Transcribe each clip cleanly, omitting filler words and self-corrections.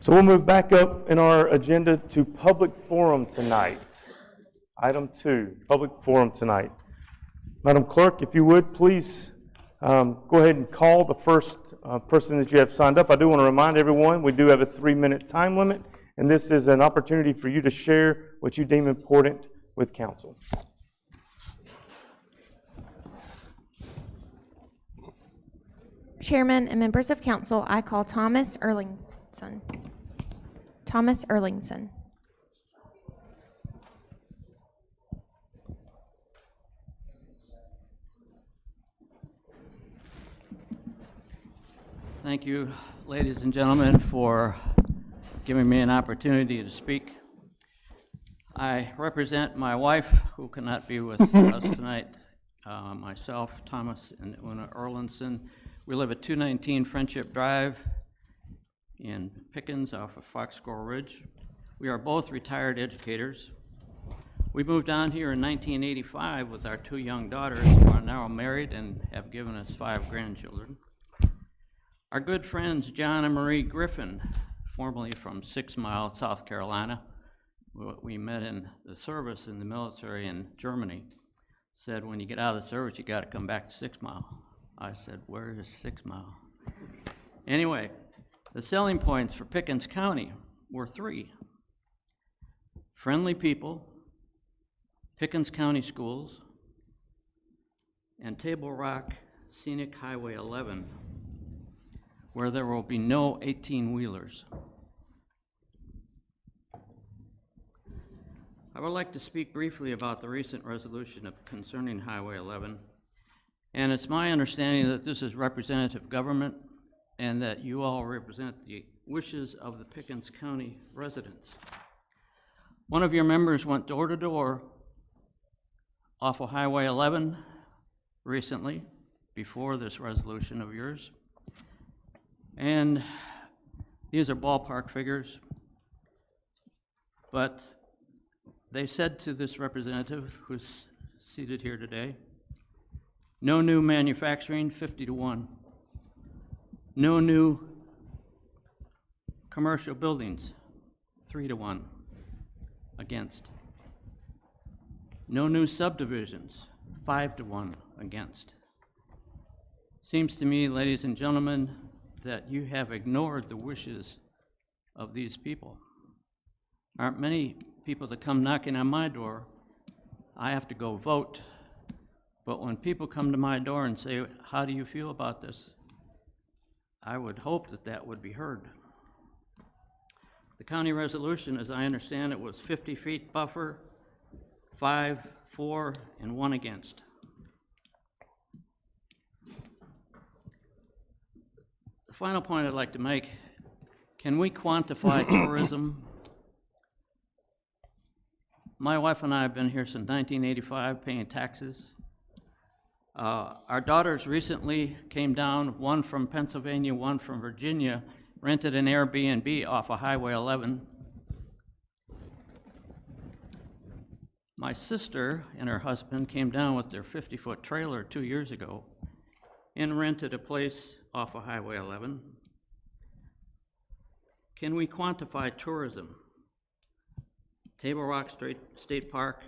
So we'll move back up in our agenda to public forum tonight. Item 2, public forum tonight. Madam Clerk, if you would, please go ahead and call the first person that you have signed up. I do want to remind everyone we do have a 3-minute time limit, and this is an opportunity for you to share what you deem important with council. Chairman and members of council, I call Thomas Erlingson. Thomas Erlingson. Thank you, ladies and gentlemen, for giving me an opportunity to speak. I represent my wife, who cannot be with us tonight, myself, Thomas and Una Erlingson. We live at 219 Friendship Drive in Pickens off of Fox Squirrel Ridge. We are both retired educators. We moved on here in 1985 with our 2 young daughters, who are now married and have given us 5 grandchildren. Our good friends John and Marie Griffin, formerly from 6 Mile, South Carolina, we met in the service in the military in Germany, said when you get out of the service you got to come back to 6 Mile. I said, where is 6 Mile? Anyway, the selling points for Pickens County were 3. Friendly people, Pickens County schools, and Table Rock Scenic Highway 11, where there will be no 18-wheelers. I would like to speak briefly about the recent resolution concerning Highway 11. And it's my understanding that this is representative government and that you all represent the wishes of the Pickens County residents. One of your members went door to door off of Highway 11 recently, before this resolution of yours. And these are ballpark figures, but they said to this representative who's seated here today, no new manufacturing, 50-1. No new commercial buildings, 3-1 against. No new subdivisions, 5-1 against. Seems to me, ladies and gentlemen, that you have ignored the wishes of these people. Aren't many people that come knocking on my door, I have to go vote. But when people come to my door and say, how do you feel about this? I would hope that that would be heard. The county resolution, as I understand it, was 50 feet buffer, 5 for, and 1 against. The final point I'd like to make, can we quantify tourism? My wife and I have been here since 1985 paying taxes. Our daughters recently came down, one from Pennsylvania, one from Virginia, rented an Airbnb off of Highway 11. My sister and her husband came down with their 50-foot trailer 2 years ago and rented a place off of Highway 11. Can we quantify tourism? Table Rock State Park,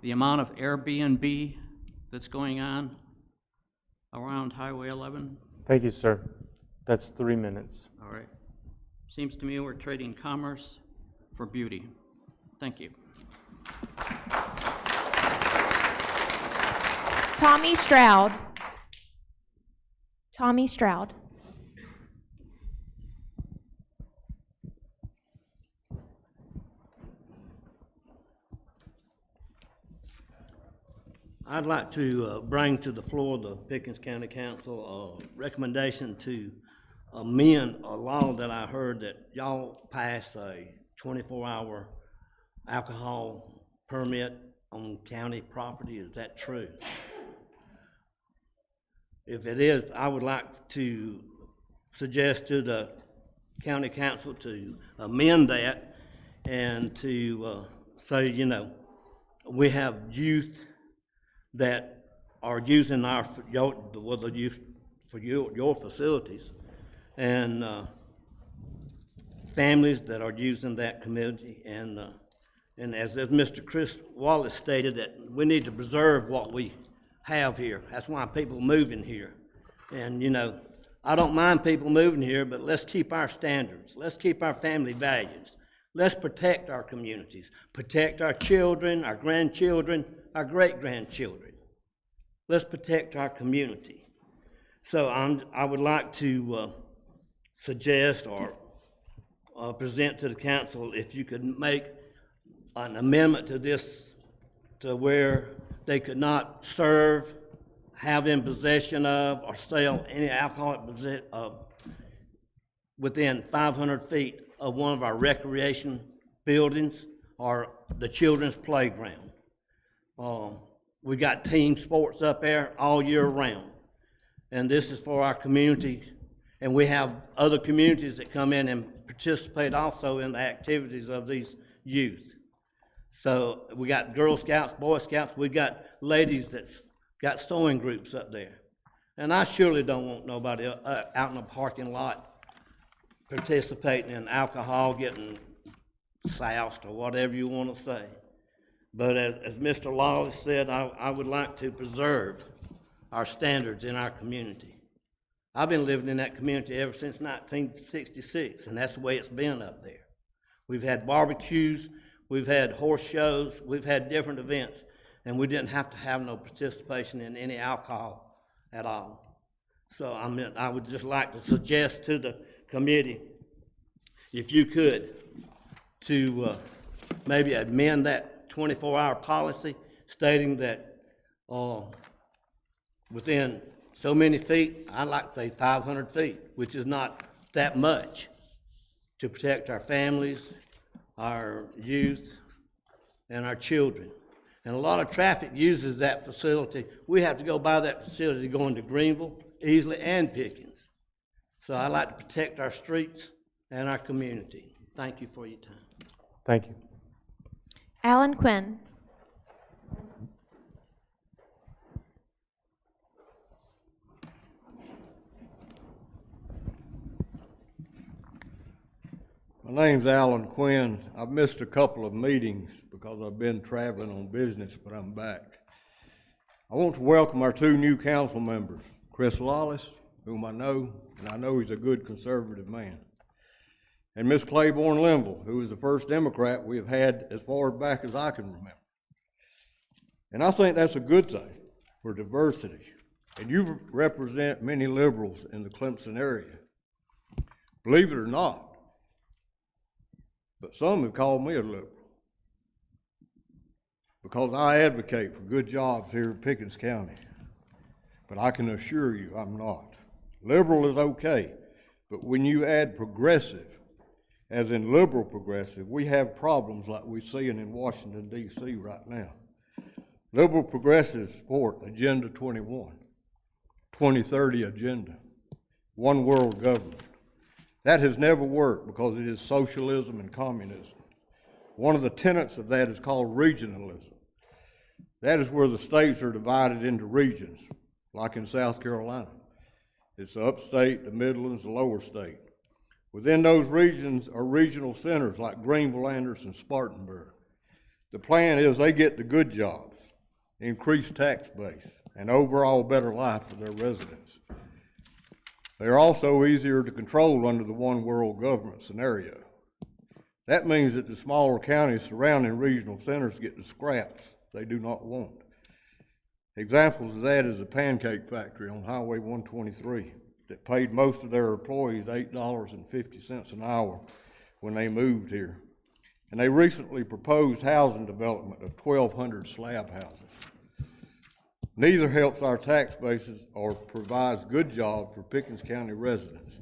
the amount of Airbnb that's going on around Highway 11? Thank you, sir. That's 3 minutes. All right. Seems to me we're trading commerce for beauty. Thank you. Tommy Stroud. Tommy Stroud. I'd like to bring to the floor of the Pickens County Council a recommendation to amend a law that I heard that y'all passed a 24-hour alcohol permit on county property. Is that true? If it is, I would like to suggest to the county council to amend that and to say, you know, we have youth that are using the youth for your facilities, and families that are using that community. And as Mr. Chris Wallace stated, that we need to preserve what we have here. That's why people moving here. And, you know, I don't mind people moving here, but let's keep our standards. Let's keep our family values. Let's protect our communities, protect our children, our grandchildren, our great-grandchildren. Let's protect our community. So I would like to suggest or present to the council if you could make an amendment to this to where they could not serve, have in possession of, or sell any alcoholic within 500 feet of one of our recreation buildings or the children's playground. We got team sports up there all year round, and this is for our community. And we have other communities that come in and participate also in the activities of these youth. So we got Girl Scouts, Boy Scouts, we got ladies that's got sewing groups up there. And I surely don't want nobody out in the parking lot participating in alcohol, getting soused or whatever you want to say. But as Mr. Lawless said, I would like to preserve our standards in our community. I've been living in that community ever since 1966, and that's the way it's been up there. We've had barbecues, we've had horse shows, we've had different events, and we didn't have to have no participation in any alcohol at all. So I would just like to suggest to the committee, if you could, to maybe amend that 24-hour policy stating that within so many feet, I'd like to say 500 feet, which is not that much, to protect our families, our youth, and our children. And a lot of traffic uses that facility. We have to go by that facility going to Greenville, Easley, and Pickens. So I like to protect our streets and our community. Thank you for your time. Thank you. Alan Quinn. My name's Alan Quinn. I've missed a couple of meetings because I've been traveling on business, but I'm back. I want to welcome our two new council members, Chris Lawless, whom I know, and I know he's a good conservative man, and Miss Claiborne Linville, who is the first Democrat we have had as far back as I can remember. And I think that's a good thing for diversity. And you represent many liberals in the Clemson area. Believe it or not, but some have called me a liberal because I advocate for good jobs here in Pickens County. But I can assure you I'm not. Liberal is okay, but when you add progressive, as in liberal progressive, we have problems like we're seeing in Washington, D.C. right now. Liberal progressives support Agenda 21, 2030 agenda, one world government. That has never worked because it is socialism and communism. One of the tenets of that is called regionalism. That is where the states are divided into regions, like in South Carolina. It's the upstate, the Midlands, the lower state. Within those regions are regional centers like Greenville, Anderson, Spartanburg. The plan is they get the good jobs, increased tax base, and overall better life for their residents. They are also easier to control under the one world government scenario. That means that the smaller counties surrounding regional centers get the scraps they do not want. Examples of that is the Pancake Factory on Highway 123 that paid most of their employees $8.50 an hour when they moved here. And they recently proposed housing development of 1,200 slab houses. Neither helps our tax bases or provides good jobs for Pickens County residents.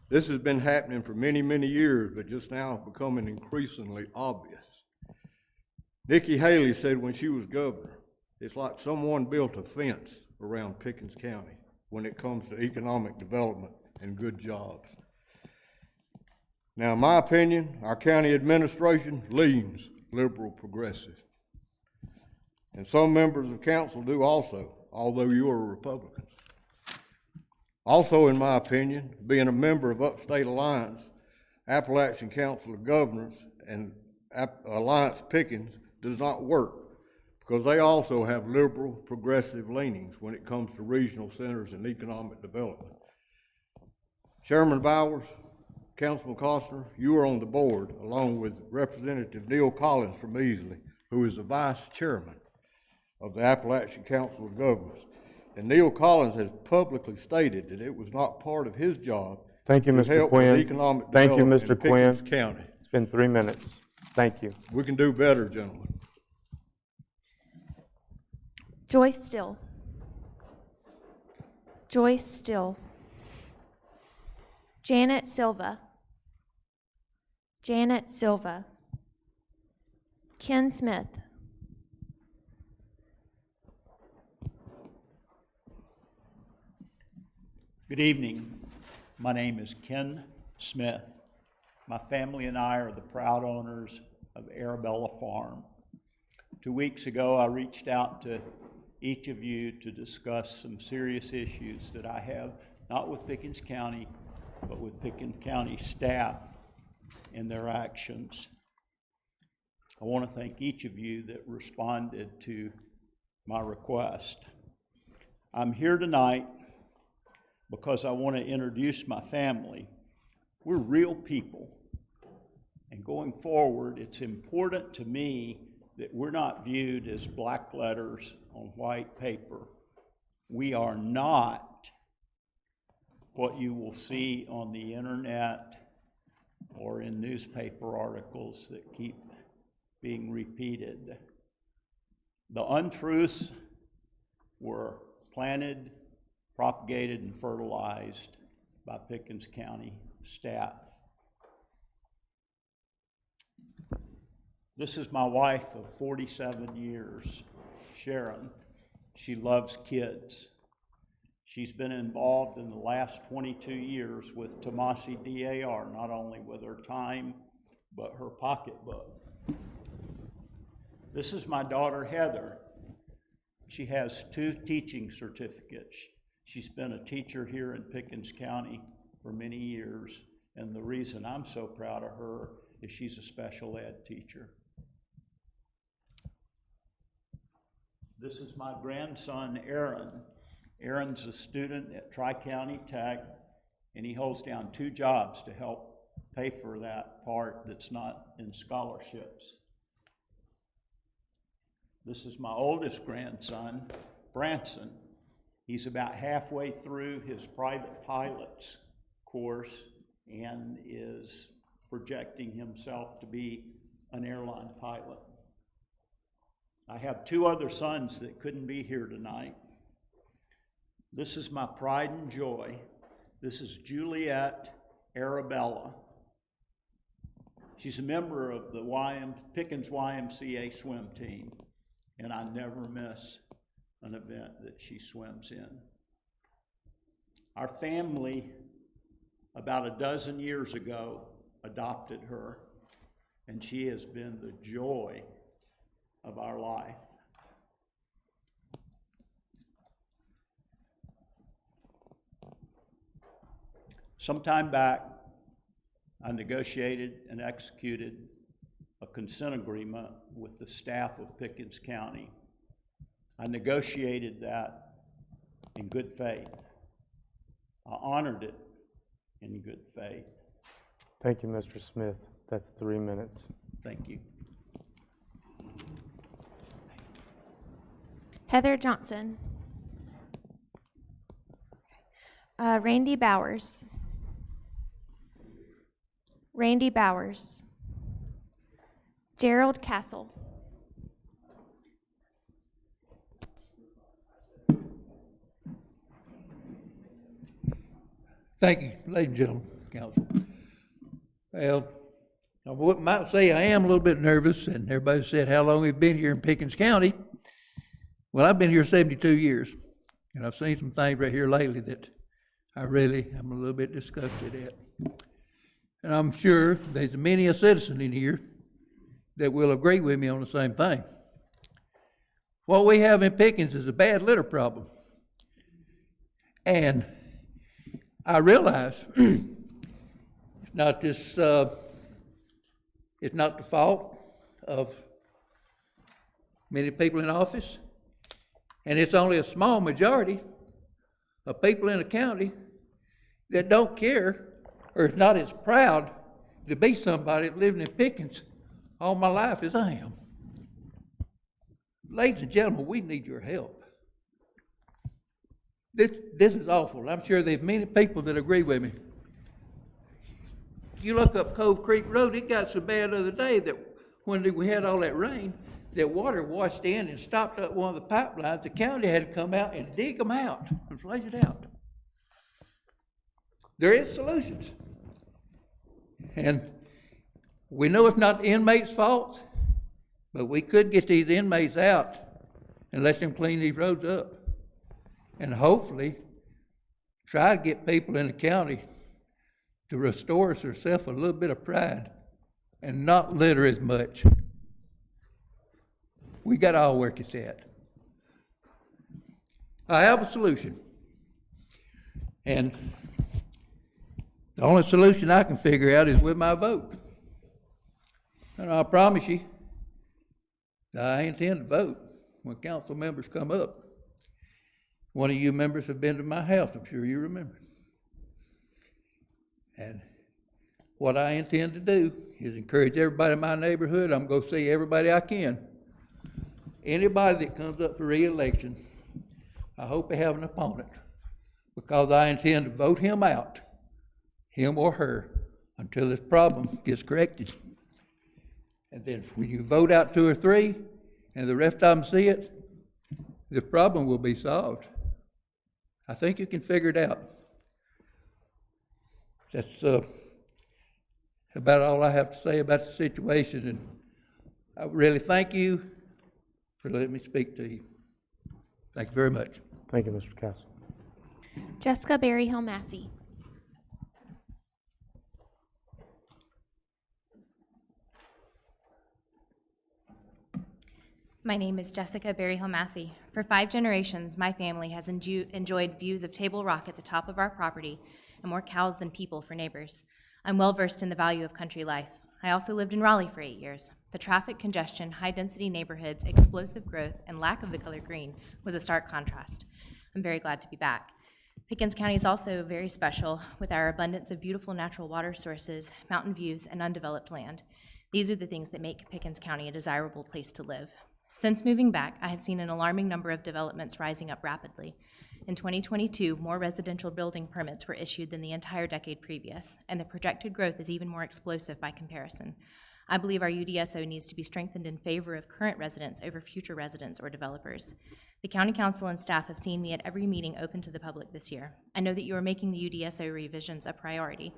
This has been happening for many, many years, but just now becoming increasingly obvious. Nikki Haley said when she was governor, it's like someone built a fence around Pickens County when it comes to economic development and good jobs. Now, in my opinion, our county administration leans liberal progressive. And some members of council do also, although you are Republicans. Also, in my opinion, being a member of Upstate Alliance, Appalachian Council of Governors and Alliance Pickens does not work, because they also have liberal, progressive leanings when it comes to regional centers and economic development. Chairman Bowers, Councilman Costner, you are on the board, along with Representative Neil Collins from Easley, who is the vice chairman of the Appalachian Council of Governors. And Neil Collins has publicly stated that it was not part of his job Thank you, to Mr. help with Quinn. economic Thank you, development Mr. in Pickens Quinn. County. It's been 3 minutes. Thank you. We can do better, gentlemen. Joyce Still. Joyce Still. Janet Silva. Janet Silva. Ken Smith. Good evening. My name is Ken Smith. My family and I are the proud owners of Arabella Farm. 2 weeks ago, I reached out to each of you to discuss some serious issues that I have, not with Pickens County, but with Pickens County staff and their actions. I want to thank each of you that responded to my request. I'm here tonight because I want to introduce my family. We're real people. And going forward, it's important to me that we're not viewed as black letters on white paper. We are not what you will see on the internet or in newspaper articles that keep being repeated. The untruths were planted, propagated, and fertilized by Pickens County staff. This is my wife of 47 years, Sharon. She loves kids. She's been involved in the last 22 years with Tomasi DAR, not only with her time, but her pocketbook. This is my daughter, Heather. She has 2 teaching certificates. She's been a teacher here in Pickens County for many years, and the reason I'm so proud of her is she's a special ed teacher. This is my grandson, Aaron. Aaron's a student at Tri-County Tech, and he holds down 2 jobs to help pay for that part that's not in scholarships. This is my oldest grandson, Branson. He's about halfway through his private pilot's course and is projecting himself to be an airline pilot. I have 2 other sons that couldn't be here tonight. This is my pride and joy. This is Juliet Arabella. She's a member of the Pickens YMCA swim team, and I never miss an event that she swims in. Our family, about a dozen years ago, adopted her, and she has been the joy of our life. Sometime back, I negotiated and executed a consent agreement with the staff of Pickens County. I negotiated that in good faith. I honored it in good faith. Thank you, Mr. Smith. That's 3 minutes. Thank you. Heather Johnson. Randy Bowers. Randy Bowers. Gerald Castle. Thank you, ladies and gentlemen, council. Well, I might say I am a little bit nervous, and everybody said, how long have you been here in Pickens County? Well, I've been here 72 years, and I've seen some things right here lately that I'm a little bit disgusted at. And I'm sure there's many a citizen in here that will agree with me on the same thing. What we have in Pickens is a bad litter problem. And I realize it's not this, it's not the fault of many people in office, and it's only a small majority of people in the county that don't care or is not as proud to be somebody living in Pickens all my life as I am. Ladies and gentlemen, we need your help. This is awful. I'm sure there's many people that agree with me. You look up Cove Creek Road, it got so bad the other day that when we had all that rain, that water washed in and stopped up one of the pipelines. The county had to come out and dig them out and flush it out. There is solutions. And we know it's not the inmates' fault, but we could get these inmates out and let them clean these roads up. And hopefully try to get people in the county to restore themselves a little bit of pride and not litter as much. We got to all work at that. I have a solution. And the only solution I can figure out is with my vote. And I promise you, I intend to vote when council members come up. One of you members have been to my house, I'm sure you remember. And what I intend to do is encourage everybody in my neighborhood. I'm going to see everybody I can. Anybody that comes up for re-election, I hope they have an opponent, because I intend to vote him out, him or her, until this problem gets corrected. And then when you vote out 2 or 3, and the rest of them see it, the problem will be solved. I think you can figure it out. That's about all I have to say about the situation, and I really thank you for letting me speak to you. Thank you very much. Thank you, Mr. Castle. Jessica Berryhill Massey. My name is Jessica Berryhill Massey. For 5 generations, my family has enjoyed views of Table Rock at the top of our property and more cows than people for neighbors. I'm well versed in the value of country life. I also lived in Raleigh for 8 years. The traffic congestion, high-density neighborhoods, explosive growth, and lack of the color green was a stark contrast. I'm very glad to be back. Pickens County is also very special with our abundance of beautiful natural water sources, mountain views, and undeveloped land. These are the things that make Pickens County a desirable place to live. Since moving back, I have seen an alarming number of developments rising up rapidly. In 2022, more residential building permits were issued than the entire decade previous, and the projected growth is even more explosive by comparison. I believe our UDSO needs to be strengthened in favor of current residents over future residents or developers. The County Council and staff have seen me at every meeting open to the public this year. I know that you are making the UDSO revisions a priority.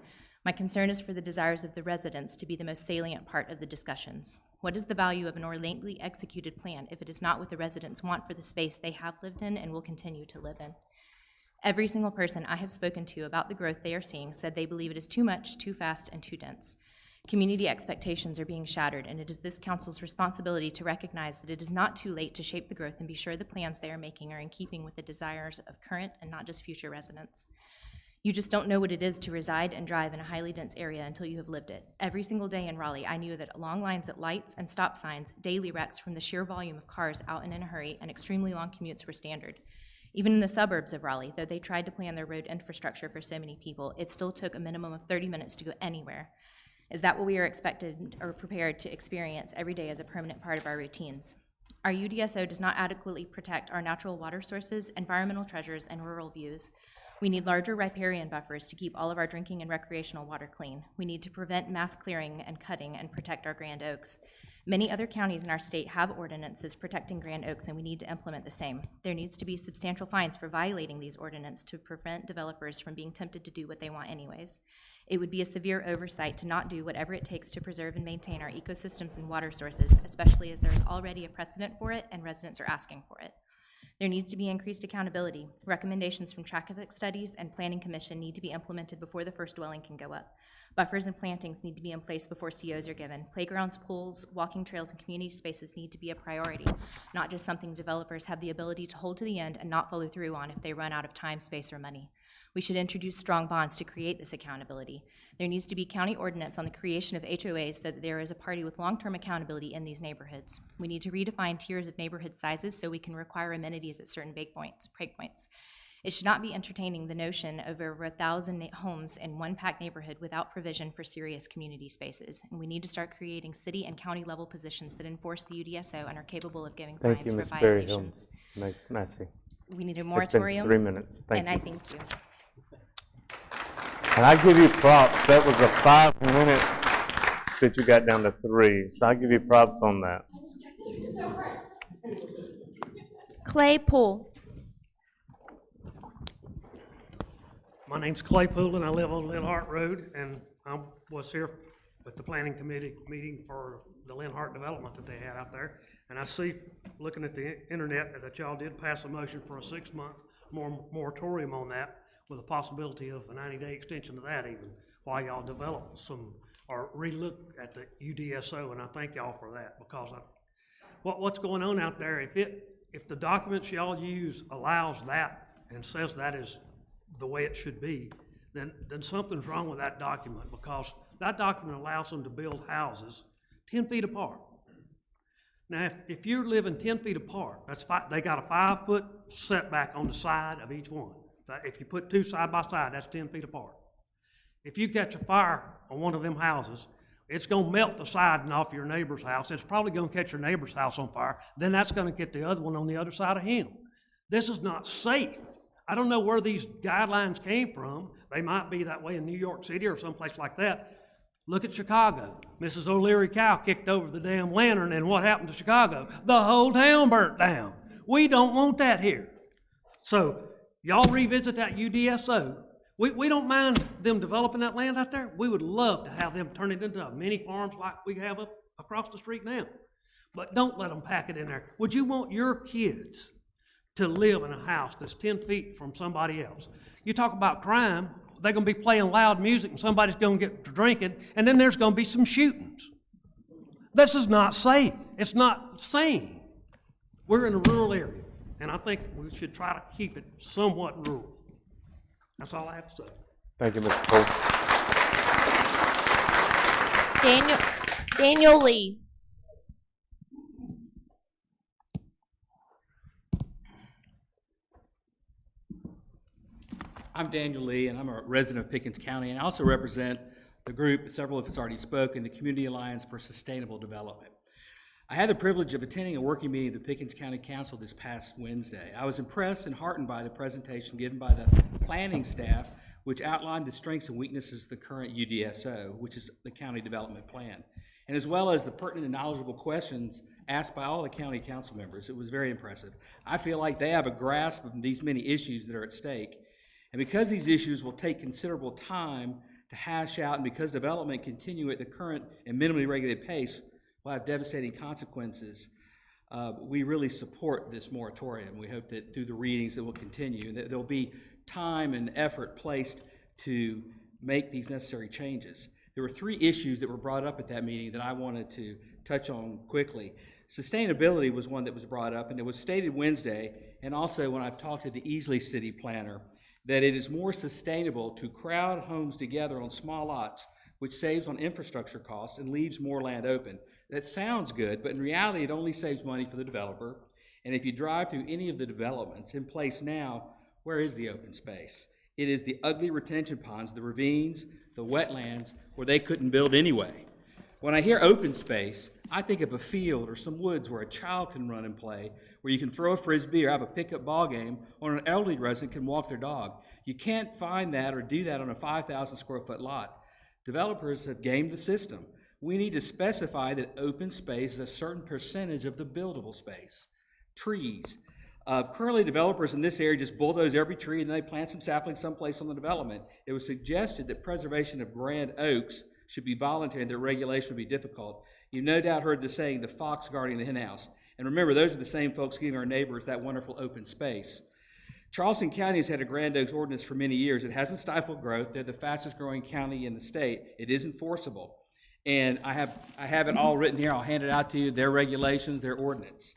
My concern is for the desires of the residents to be the most salient part of the discussions. What is the value of an ornately executed plan if it is not what the residents want for the space they have lived in and will continue to live in? Every single person I have spoken to about the growth they are seeing said they believe it is too much, too fast, and too dense. Community expectations are being shattered, and it is this council's responsibility to recognize that it is not too late to shape the growth and be sure the plans they are making are in keeping with the desires of current and not just future residents. You just don't know what it is to reside and drive in a highly dense area until you have lived it. Every single day in Raleigh, I knew that long lines at lights and stop signs, daily wrecks from the sheer volume of cars out and in a hurry, and extremely long commutes were standard. Even in the suburbs of Raleigh, though they tried to plan their road infrastructure for so many people, it still took a minimum of 30 minutes to go anywhere. Is that what we are expected or prepared to experience every day as a permanent part of our routines? Our UDSO does not adequately protect our natural water sources, environmental treasures, and rural views. We need larger riparian buffers to keep all of our drinking and recreational water clean. We need to prevent mass clearing and cutting and protect our grand oaks. Many other counties in our state have ordinances protecting grand oaks, and we need to implement the same. There needs to be substantial fines for violating these ordinances to prevent developers from being tempted to do what they want anyways. It would be a severe oversight to not do whatever it takes to preserve and maintain our ecosystems and water sources, especially as there is already a precedent for it and residents are asking for it. There needs to be increased accountability. Recommendations from traffic studies and planning commission need to be implemented before the first dwelling can go up. Buffers and plantings need to be in place before COs are given. Playgrounds, pools, walking trails, and community spaces need to be a priority, not just something developers have the ability to hold to the end and not follow through on if they run out of time, space, or money. We should introduce strong bonds to create this accountability. There needs to be county ordinance on the creation of HOAs so that there is a party with long-term accountability in these neighborhoods. We need to redefine tiers of neighborhood sizes so we can require amenities at certain break points. It should not be entertaining the notion of over 1,000 homes in one packed neighborhood without provision for serious community spaces. And we need to start creating city and county level positions that enforce the UDSO and are capable of giving Thank fines you, for Ms. Berryhill. violations. Massey. We need a It's been moratorium. 3 minutes. Thank And you. I thank you. And I give you props. That was a 5 minute that you got down to 3. So I give you props on that. Clay Poole. My name's Clay Poole, and I live on Linhart Road, and I was here at the planning committee meeting for the Linhart development that they had out there. And I see, looking at the internet, that y'all did pass a motion for a 6-month moratorium on that, with a possibility of a 90-day extension to that even, while y'all develop some, or relook at the UDSO, and I thank y'all for that, because what's going on out there, if the documents y'all use allows that and says that is the way it should be, then something's wrong with that document, because that document allows them to build houses 10 feet apart. Now, if you're living 10 feet apart, they got a 5-foot setback on the side of each one. If you put 2 side by side, that's 10 feet apart. If you catch a fire on one of them houses, it's gonna melt the siding off your neighbor's house. It's probably gonna catch your neighbor's house on fire. Then that's gonna get the other one on the other side of him. This is not safe. I don't know where these guidelines came from. They might be that way in New York City or someplace like that. Look at Chicago. Mrs. O'Leary Cow kicked over the damn lantern, and what happened to Chicago? The whole town burnt down. We don't want that here. So y'all revisit that UDSO. We don't mind them developing that land out there. We would love to have them turn it into mini farms like we have up across the street now. But don't let them pack it in there. Would you want your kids to live in a house that's 10 feet from somebody else? You talk about crime, they're gonna be playing loud music and somebody's gonna get to drinking, and then there's gonna be some shootings. This is not safe. It's not sane. We're in a rural area, and I think we should try to keep it somewhat rural. That's all I have to say. Thank you, Mr. Poole. Daniel Lee. I'm Daniel Lee, and I'm a resident of Pickens County, and I also represent the group, several of us already spoken, the Community Alliance for Sustainable Development. I had the privilege of attending a working meeting of the Pickens County Council this past Wednesday. I was impressed and heartened by the presentation given by the planning staff, which outlined the strengths and weaknesses of the current UDSO, which is the County Development Plan, and as well as the pertinent and knowledgeable questions asked by all the county council members. It was very impressive. I feel like they have a grasp of these many issues that are at stake. And because these issues will take considerable time to hash out, and because development continue at the current and minimally regulated pace will have devastating consequences, we really support this moratorium. We hope that through the readings it will continue, and that there'll be time and effort placed to make these necessary changes. There were 3 issues that were brought up at that meeting that I wanted to touch on quickly. Sustainability was one that was brought up, and it was stated Wednesday, and also when I've talked to the Easley City planner, that it is more sustainable to crowd homes together on small lots, which saves on infrastructure costs and leaves more land open. That sounds good, but in reality, it only saves money for the developer. And if you drive through any of the developments in place now, where is the open space? It is the ugly retention ponds, the ravines, the wetlands, where they couldn't build anyway. When I hear open space, I think of a field or some woods where a child can run and play, where you can throw a frisbee or have a pickup ball game, or an elderly resident can walk their dog. You can't find that or do that on a 5,000 square foot lot. Developers have gamed the system. We need to specify that open space is a certain percentage of the buildable space. Trees. Currently, developers in this area just bulldoze every tree and they plant some saplings someplace on the development. It was suggested that preservation of grand oaks should be voluntary and that regulation would be difficult. You've no doubt heard the saying, the fox guarding the henhouse. And remember, those are the same folks giving our neighbors that wonderful open space. Charleston County has had a grand oaks ordinance for many years. It hasn't stifled growth. They're the fastest growing county in the state. It is enforceable. And I have it all written here. I'll hand it out to you, their regulations, their ordinance.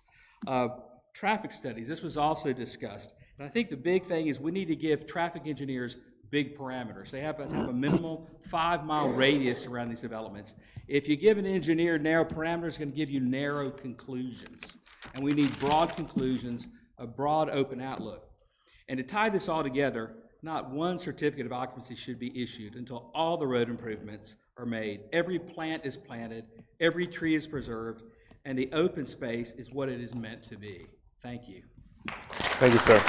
Traffic studies, this was also discussed. And But I think the big thing is we need to give traffic engineers big parameters. They have to have a minimal 5-mile radius around these developments. If you give an engineer narrow parameters, it's going to give you narrow conclusions. And we need broad conclusions, a broad open outlook. And to tie this all together, not one certificate of occupancy should be issued until all the road improvements are made. Every plant is planted, every tree is preserved, and the open space is what it is meant to be. Thank you. Thank you, sir.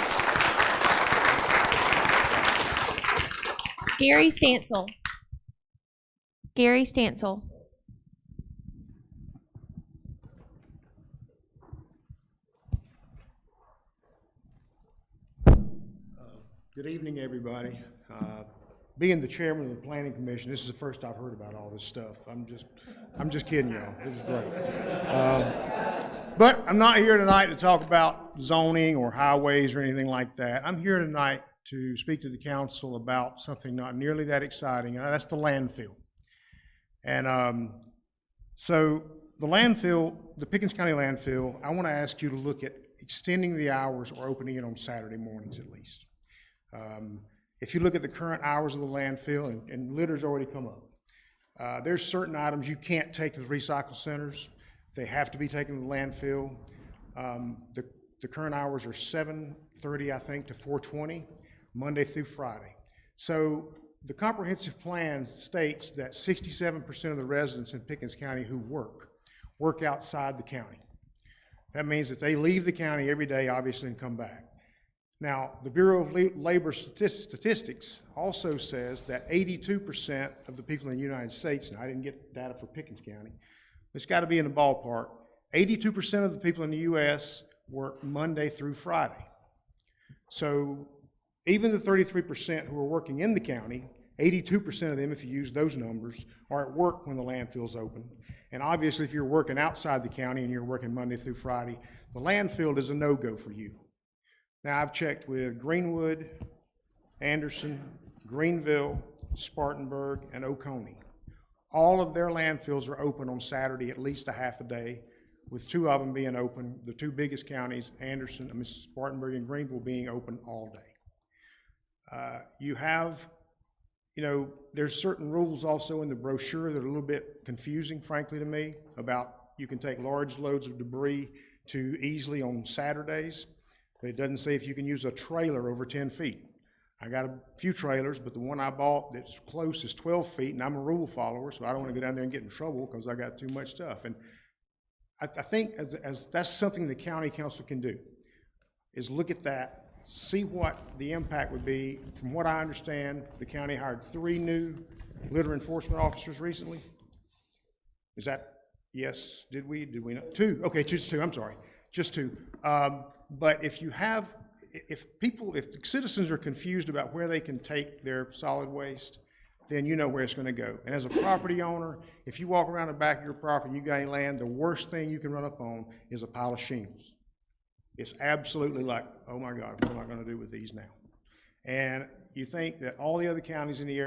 Gary Stansel. Gary Stansel. Good evening, everybody. Being the chairman of the Planning Commission, this is the first I've heard about all this stuff. I'm just kidding y'all. It was great. But I'm not here tonight to talk about zoning or highways or anything like that. I'm here tonight to speak to the council about something not nearly that exciting, and that's the landfill. And so the landfill, the Pickens County landfill, I want to ask you to look at extending the hours or opening it on Saturday mornings at least. If you look at the current hours of the landfill, and litter's already come up, there's certain items you can't take to the recycle centers. They have to be taken to the landfill. The current hours are 7:30, I think, to 4:20, Monday through Friday. So the comprehensive plan states that 67% of the residents in Pickens County who work outside the county. That means that they leave the county every day, obviously, and come back. Now, the Bureau of Labor Statistics also says that 82% of the people in the United States, and I didn't get data for Pickens County, it's got to be in the ballpark, 82% of the people in the U.S. work Monday through Friday. So even the 33% who are working in the county, 82% of them, if you use those numbers, are at work when the landfill's open. And obviously, if you're working outside the county and you're working Monday through Friday, the landfill is a no-go for you. Now, I've checked with Greenwood, Anderson, Greenville, Spartanburg, and Oconee. All of their landfills are open on Saturday at least a half a day, with 2 of them being open, the 2 biggest counties, Spartanburg and Greenville, being open all day. There's certain rules also in the brochure that are a little bit confusing, frankly, to me, about you can take large loads of debris too easily on Saturdays. But it doesn't say if you can use a trailer over 10 feet. I got a few trailers, but the one I bought that's close is 12 feet, and I'm a rule follower, so I don't want to go down there and get in trouble because I got too much stuff. And I think as that's something the county council can do, is look at that, see what the impact would be. From what I understand, the county hired 3 new litter enforcement officers recently. Is that, yes, did we not? 2, okay, just 2, I'm sorry, just 2. But if citizens are confused about where they can take their solid waste, then you know where it's going to go. And as a property owner, if you walk around the back of your property and you got any land, the worst thing you can run up on is a pile of shingles. It's absolutely like, oh my God, what am I going to do with these now? And you think that all the other counties in the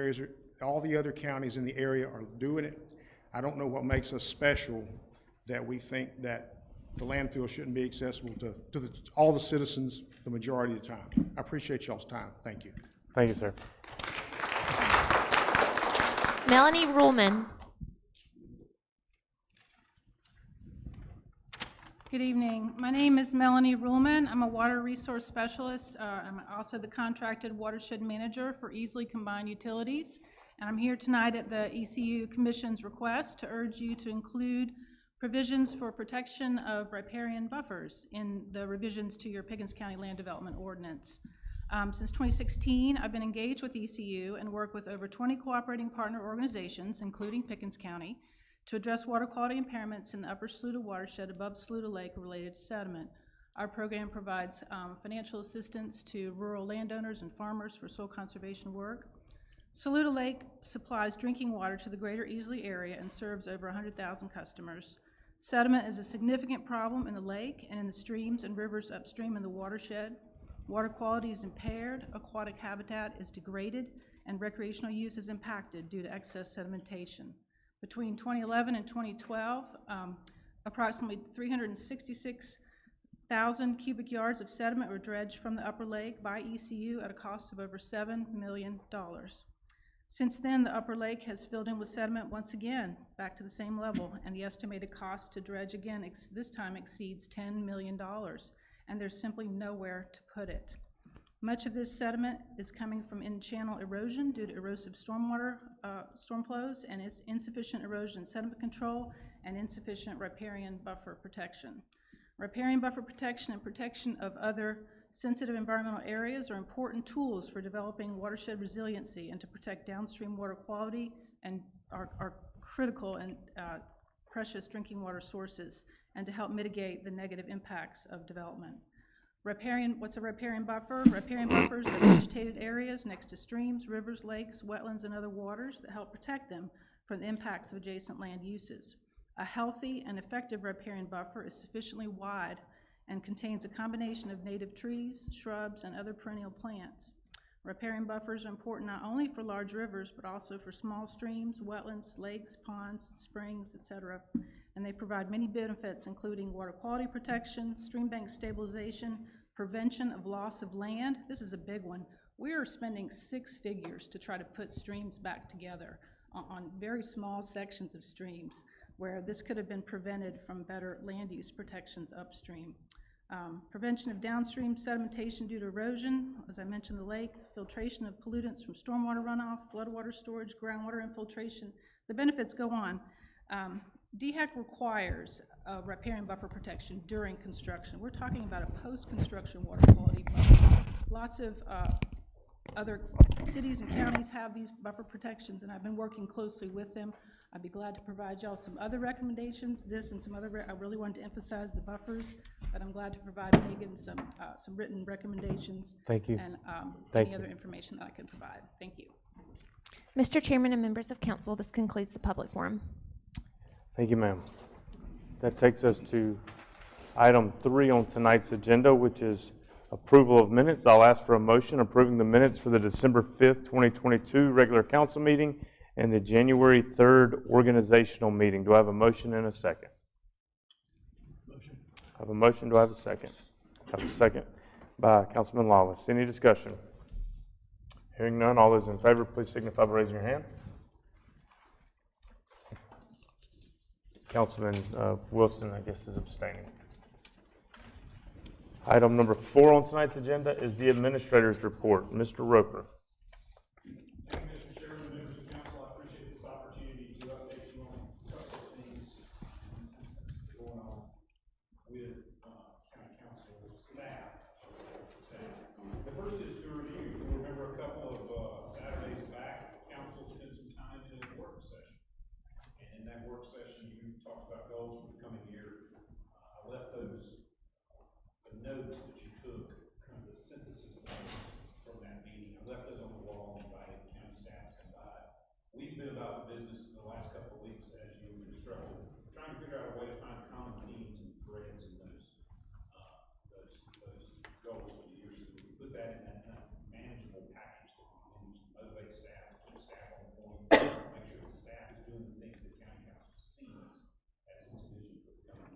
area are doing it. I don't know what makes us special that we think that the landfill shouldn't be accessible to all the citizens the majority of the time. I appreciate y'all's time. Thank you. Thank you, sir. Melanie Ruhlman. Good evening. My name is Melanie Ruhlman. I'm a water resource specialist. I'm also the contracted watershed manager for Easily Combined Utilities. And I'm here tonight at the ECU Commission's request to urge you to include provisions for protection of riparian buffers in the revisions to your Pickens County Land Development Ordinance. Since 2016, I've been engaged with ECU and work with over 20 cooperating partner organizations, including Pickens County, to address water quality impairments in the upper Saluda watershed above Saluda Lake related to sediment. Our program provides financial assistance to rural landowners and farmers for soil conservation work. Saluda Lake supplies drinking water to the greater Easley area and serves over 100,000 customers. Sediment is a significant problem in the lake and in the streams and rivers upstream in the watershed. Water quality is impaired, aquatic habitat is degraded, and recreational use is impacted due to excess sedimentation. Between 2011 and 2012, approximately 1,000 cubic yards of sediment were dredged from the upper lake by ECU at a cost of over $7 million. Since then, the upper lake has filled in with sediment once again, back to the same level, and the estimated cost to dredge again this time exceeds $10 million, and there's simply nowhere to put it. Much of this sediment is coming from in-channel erosion due to erosive storm flows and insufficient erosion sediment control and insufficient riparian buffer protection. Riparian buffer protection and protection of other sensitive environmental areas are important tools for developing watershed resiliency and to protect downstream water quality and are critical and precious drinking water sources and to help mitigate the negative impacts of development. What's a riparian buffer? Riparian buffers are vegetated areas next to streams, rivers, lakes, wetlands, and other waters that help protect them from the impacts of adjacent land uses. A healthy and effective riparian buffer is sufficiently wide and contains a combination of native trees, shrubs, and other perennial plants. Riparian buffers are important not only for large rivers, but also for small streams, wetlands, lakes, ponds, springs, etc. And they provide many benefits, including water quality protection, stream bank stabilization, prevention of loss of land. This is a big one. We are spending 6 figures to try to put streams back together on very small sections of streams, where this could have been prevented from better land use protections upstream. Prevention of downstream sedimentation due to erosion, as I mentioned, the lake, filtration of pollutants from stormwater runoff, floodwater storage, groundwater infiltration. The benefits go on. DHEC requires riparian buffer protection during construction. We're talking about a post-construction water quality buffer. Lots of other cities and counties have these buffer protections, and I've been working closely with them. I'd be glad to provide y'all some other recommendations, this and some other, I really wanted to emphasize the buffers, but I'm glad to provide Megan some written recommendations. Thank you. And Thank any you. other information that I can provide. Thank you. Mr. Chairman and members of council, this concludes the public forum. Thank you, ma'am. That takes us to item 3 on tonight's agenda, which is approval of minutes. I'll ask for a motion approving the minutes for the December 5th, 2022 regular council meeting and the January 3rd organizational meeting. Do I have a motion and a second? Motion. I have a motion. Do I have a second? I have a second by Councilman Lawless. Any discussion? Hearing none, all those in favor, please signify by raising your hand. Councilman Wilson, I guess, is abstaining. Item number 4 on tonight's agenda is the administrator's report. Mr. Roper. Thank you, Mr. Chairman, members of council. I appreciate this opportunity to update you on a couple of things going on with county council staff. The first is to review. You remember a couple of Saturdays back, council spent some time in a work session. And in that work session, you talked about goals for the coming year. I left those notes that you took, kind of the synthesis notes from that meeting. I left those on the wall and invited county staff to come by. We've been about the business in the last couple of weeks, as you instructed, trying to figure out a way to find common themes and threads in those goals for the year, so we can put that in a manageable package that we can motivate staff, keep staff on point, make sure the staff is doing the things that county council sees as its vision for the coming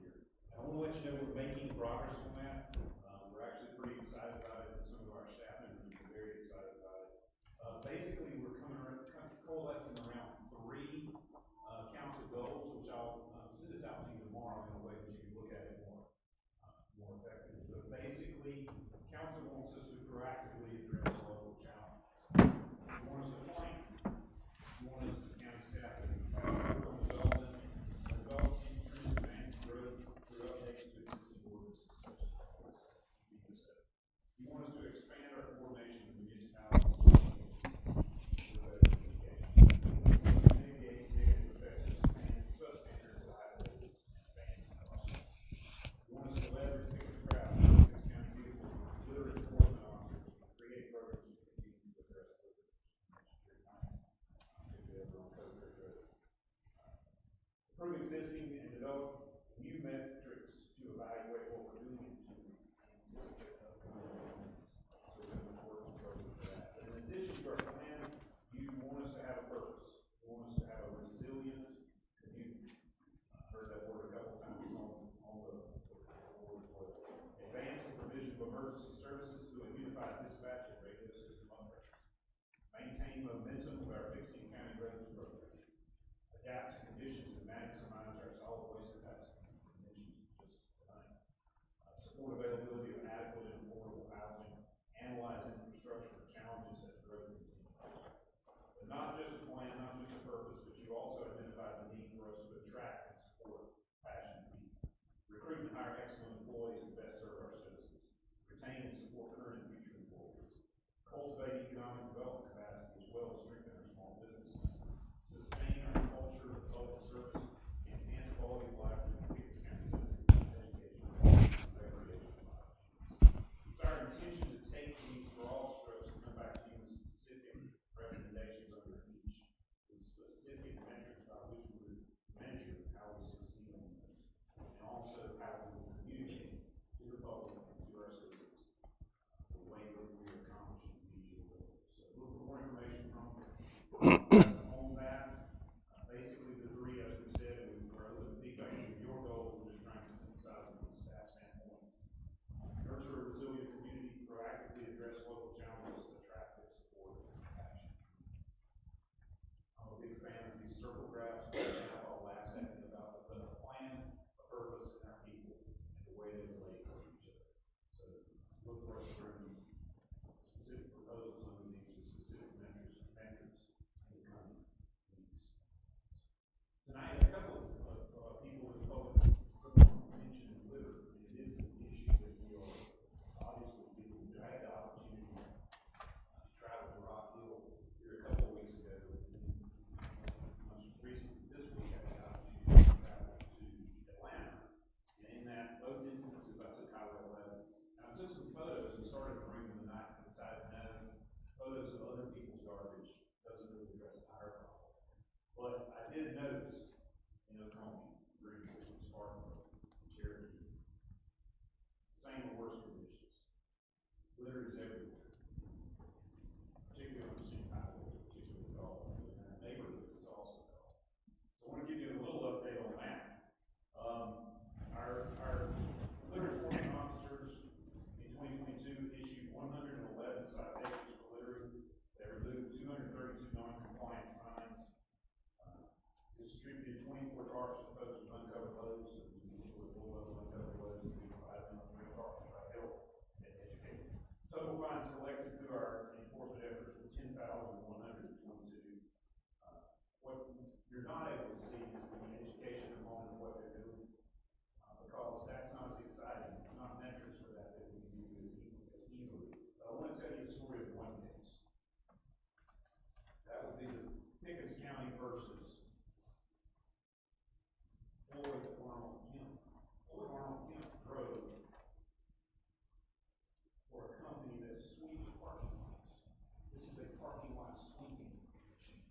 loads, and with full loads and double loads, we provide them with cars to try to help and educate. Total fines collected through our enforcement efforts were $10,122. What you're not able to see is the education component of what they're doing, because that's not as exciting, not metrics for that we can do as easily. But I want to tell you the story of one case. That would be the Pickens County versus Floyd Arnold Kemp. Floyd Arnold Kemp drove for a company that sweeps parking lots. This is a parking lot sweeping machine.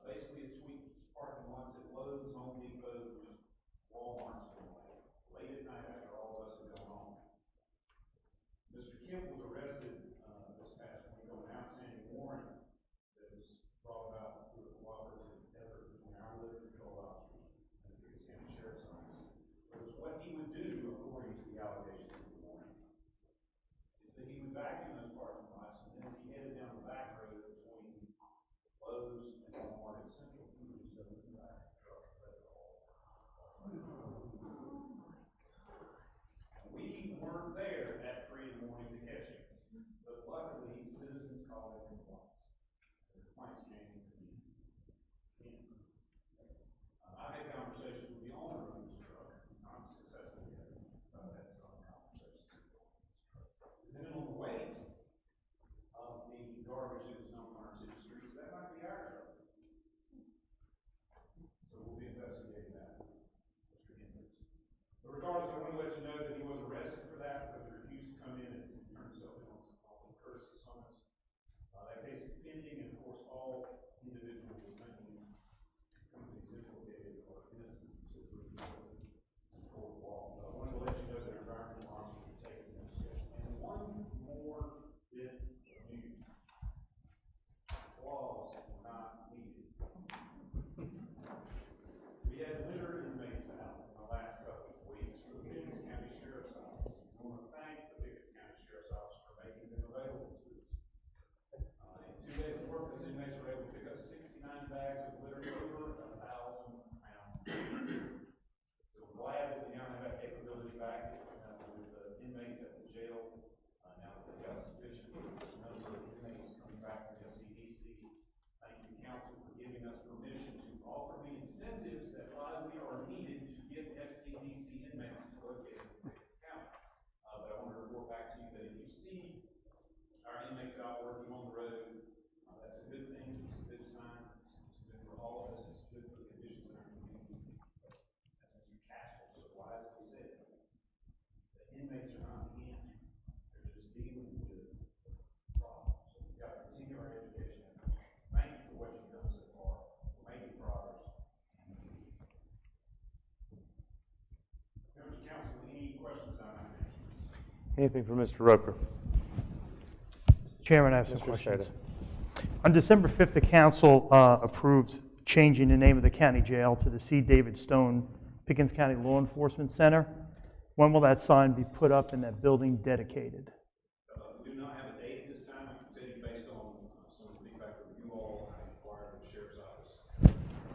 Basically, it sweeps parking lots at Lowe's, Home Depot, Walmart's, and the like, late at night after all of us have gone home. Mr. Kemp was arrested this past week on an outstanding warrant that was brought about through a cooperative effort between our liquor control officers and the Pickens County Sheriff's Office. It was what he would do, according to the allegations of the warrant, is that he would vacuum those parking lots, and then as he headed down the back road between Lowe's and Walmart and Central Foods, he would in the back of the truck and let it all. We weren't there at 3 in the morning to catch him, but luckily citizens called in complaints. The complaints came from him. I had conversations with the owner of this truck, not successfully yet, but I had some conversations with the owner of this truck. Depending on the weight of the garbage that was dumped on our city streets, that might be our truck. So we'll be investigating that, Mr. Hendricks. But regardless, I want to let you know that he was arrested for that because he refused to come in and turn himself in on the courtesy summons. That case is pending, and of course, all individuals making companies implicated are innocent until proven guilty in court of law. But I wanted to let you know that our environmental officers are taking this step. And one more bit of news. Claws were not needed. We had litter inmates out in the last couple of weeks for the Pickens County Sheriff's Office. I want to thank the Pickens County Sheriff's Office for making them available to us. In 2 days of work, those inmates were able to pick up 69 bags of litter, over 1,000 pounds. So we're glad that we now have that capability back with the inmates at the jail. Now that we've got sufficient number of inmates coming back from SCDC. Thank you, council, for giving us permission to offer the incentives that likely are needed to get SCDC inmates located in Pickens County. But I want to report back to you that if you see our inmates out working on the road, that's a good thing, it's a good sign, it's good for all of us, it's good for the conditions in our community. As Mr. Castle so wisely said, the inmates are not the answer, they're just dealing with problems. So we've got to continue our education efforts. Thank you for what you've done so far, we're making progress. Members of council, any questions on my mentions? Anything for Mr. Roper? Chairman, I have some Mr. questions. Shada. On December 5th, the council approved changing the name of the county jail to the C. David Stone Pickens County Law Enforcement Center. When will that sign be put up and that building dedicated? We do not have a date at this time. I can tell you based on some feedback from you all, I inquired with the sheriff's office.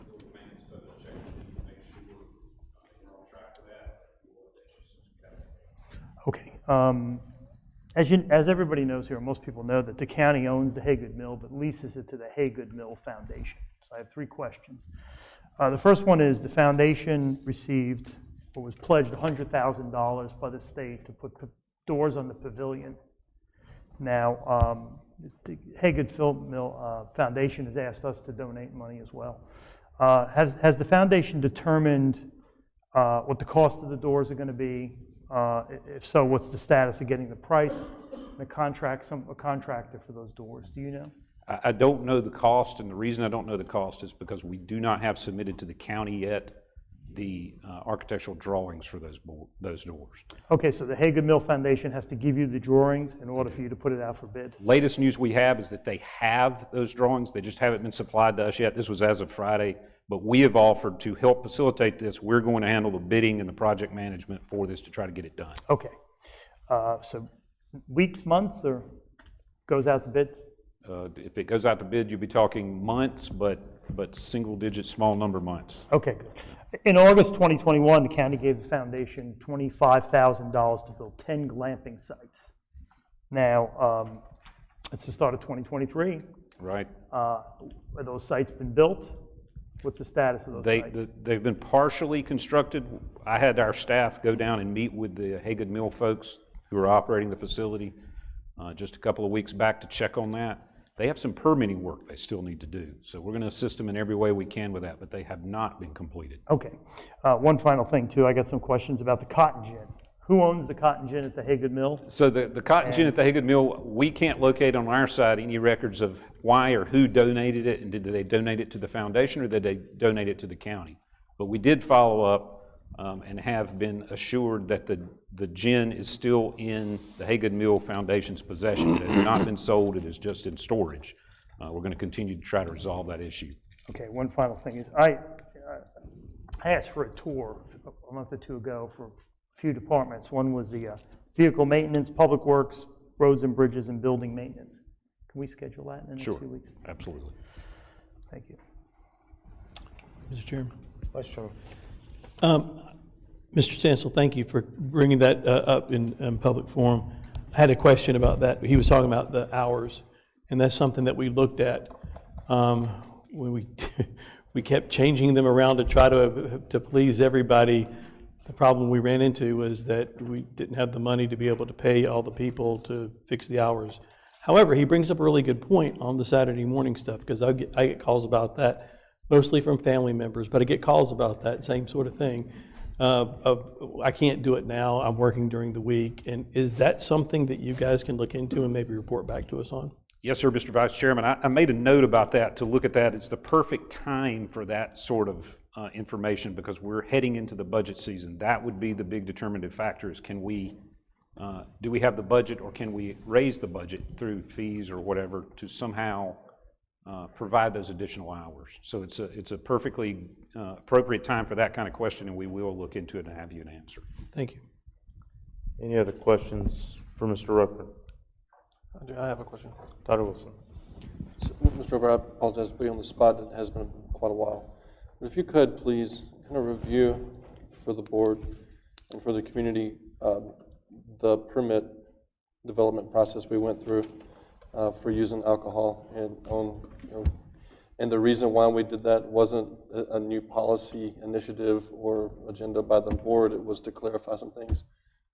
We'll manage to check with you to make sure you're on track for that. We'll update you since we have it. Okay. As everybody knows here, most people know that the county owns the Haygood Mill, but leases it to the Haygood Mill Foundation. So I have 3 questions. The first one is the foundation received, or was pledged $100,000 by the state to put doors on the pavilion. Now, the Haygood Mill Foundation has asked us to donate money as well. Has the foundation determined what the cost of the doors are going to be? If so, what's the status of getting the price and a contractor for those doors? Do you know? I don't know the cost, and the reason I don't know the cost is because we do not have submitted to the county yet the architectural drawings for those doors. Okay, so the Haygood Mill Foundation has to give you the drawings in order for you to put it out for bid? Latest news we have is that they have those drawings. They just haven't been supplied to us yet. This was as of Friday, but we have offered to help facilitate this. We're going to handle the bidding and the project management for this to try to get it done. Okay. So weeks, months, or goes out to bids? If it goes out to bid, you'll be talking months, but single-digit, small number months. Okay, good. In August 2021, the county gave the foundation $25,000 to build 10 glamping sites. Now, it's the start of 2023. Right. Are those sites been built? What's the status of those sites? They've been partially constructed. I had our staff go down and meet with the Haygood Mill folks who are operating the facility just a couple of weeks back to check on that. They have some permitting work they still need to do. So we're going to assist them in every way we can with that, but they have not been completed. Okay. One final thing, too. I got some questions about the cotton gin. Who owns the cotton gin at the Haygood Mill? So the cotton gin at the Haygood Mill, we can't locate on our side any records of why or who donated it, and did they donate it to the foundation or did they donate it to the county? But we did follow up and have been assured that the gin is still in the Haygood Mill Foundation's possession. It has not been sold, it is just in storage. We're going to continue to try to resolve that issue. Okay, one final thing is, I asked for a tour a month or two ago for a few departments. One was the vehicle maintenance, public works, roads and bridges, and building maintenance. Can we schedule that in the next Sure, few weeks? absolutely. Thank you. Mr. Chairman. Vice Chairman. Mr. Stansel, thank you for bringing that up in public forum. I had a question about that. He was talking about the hours, and that's something that we looked at when we kept changing them around to try to please everybody. The problem we ran into was that we didn't have the money to be able to pay all the people to fix the hours. However, he brings up a really good point on the Saturday morning stuff, because I get calls about that, mostly from family members, but I get calls about that same sort of thing. I can't do it now, I'm working during the week. And is that something that you guys can look into and maybe report back to us on? Yes, sir, Mr. Vice Chairman. I made a note about that to look at that. It's the perfect time for that sort of information because we're heading into the budget season. That would be the big determinative factor is do we have the budget or can we raise the budget through fees or whatever to somehow provide those additional hours. So it's a perfectly appropriate time for that kind of question, and we will look into it and have you an answer. Thank you. Any other questions for Mr. Roper? I have a question. Dr. Wilson. So, Mr. Roper, I apologize for being on the spot. It has been quite a while. But if you could, please, kind of review for the board and for the community the permit development process we went through for using alcohol and the reason why we did that wasn't a new policy initiative or agenda by the board. It was to clarify some things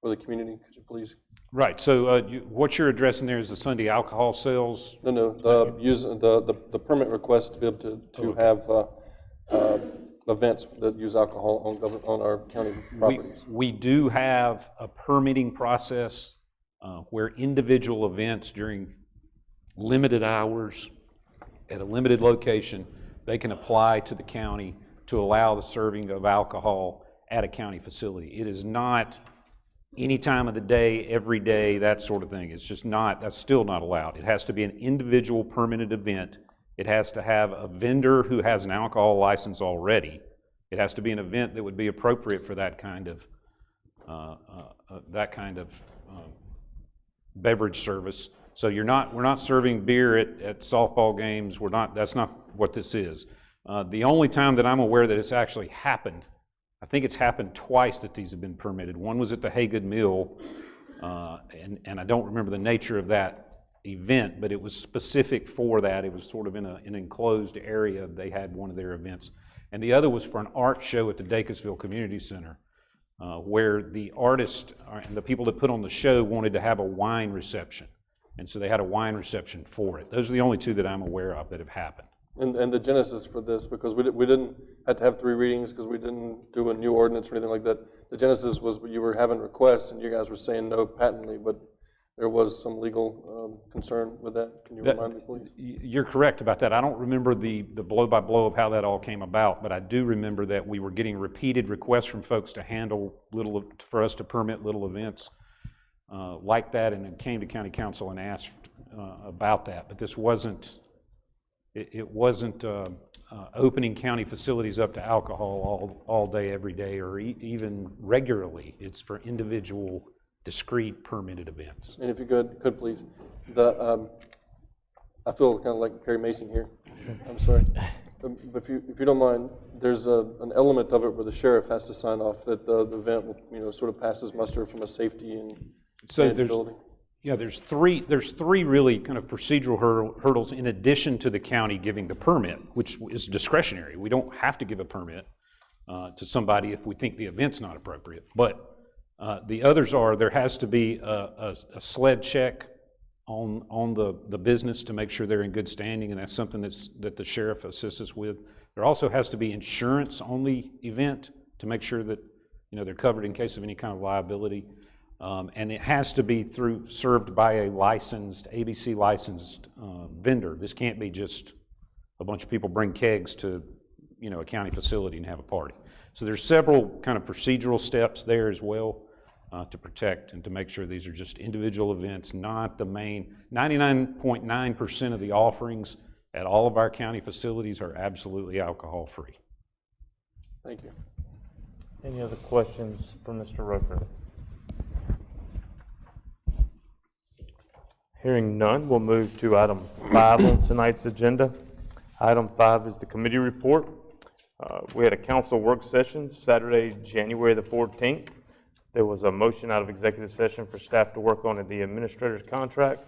for the community. Could you please? Right. So what you're addressing there is the Sunday alcohol sales? No. The permit request to be able to have events that use alcohol on our county properties. We do have a permitting process where individual events during limited hours at a limited location, they can apply to the county to allow the serving of alcohol at a county facility. It is not any time of the day, every day, that sort of thing. It's just not, that's still not allowed. It has to be an individual permitted event. It has to have a vendor who has an alcohol license already. It has to be an event that would be appropriate for that kind of beverage service. So we're not serving beer at softball games. That's not what this is. The only time that I'm aware that it's actually happened, I think it's happened twice that these have been permitted. One was at the Haygood Mill, and I don't remember the nature of that event, but it was specific for that. It was sort of in an enclosed area. They had one of their events. And the other was for an art show at the Dacusville Community Center, where the artist and the people that put on the show wanted to have a wine reception. And so they had a wine reception for it. Those are the only two that I'm aware of that have happened. And the genesis for this, because we didn't have to have 3 readings because we didn't do a new ordinance or anything like that. The genesis was you were having requests and you guys were saying no patently, but there was some legal concern with that. Can you remind me, please? You're correct about that. I don't remember the blow-by-blow of how that all came about, but I do remember that we were getting repeated requests from folks to handle for us to permit little events like that, and it came to county council and asked about that. But this wasn't, it wasn't opening county facilities up to alcohol all day, every day, or even regularly. It's for individual discrete permitted events. And if you could please, I feel kind of like Perry Mason here. I'm sorry. But if you don't mind, there's an element of it where the sheriff has to sign off that the event will, sort of passes muster from a safety and manageability. There's three really kind of procedural hurdles in addition to the county giving the permit, which is discretionary. We don't have to give a permit to somebody if we think the event's not appropriate. But the others are, there has to be a SLED check on the business to make sure they're in good standing, and that's something that the sheriff assists us with. There also has to be insurance on the event to make sure that they're covered in case of any kind of liability. And it has to be served by a licensed, ABC licensed vendor. This can't be just a bunch of people bring kegs to a county facility and have a party. So there's several kind of procedural steps there as well to protect and to make sure these are just individual events, not the main. 99.9% of the offerings at all of our county facilities are absolutely alcohol-free. Thank you. Any other questions for Mr. Roker? Hearing none, we'll move to item 5 on tonight's agenda. Item 5 is the committee report. We had a council work session Saturday, January the 14th. There was a motion out of executive session for staff to work on the administrator's contract.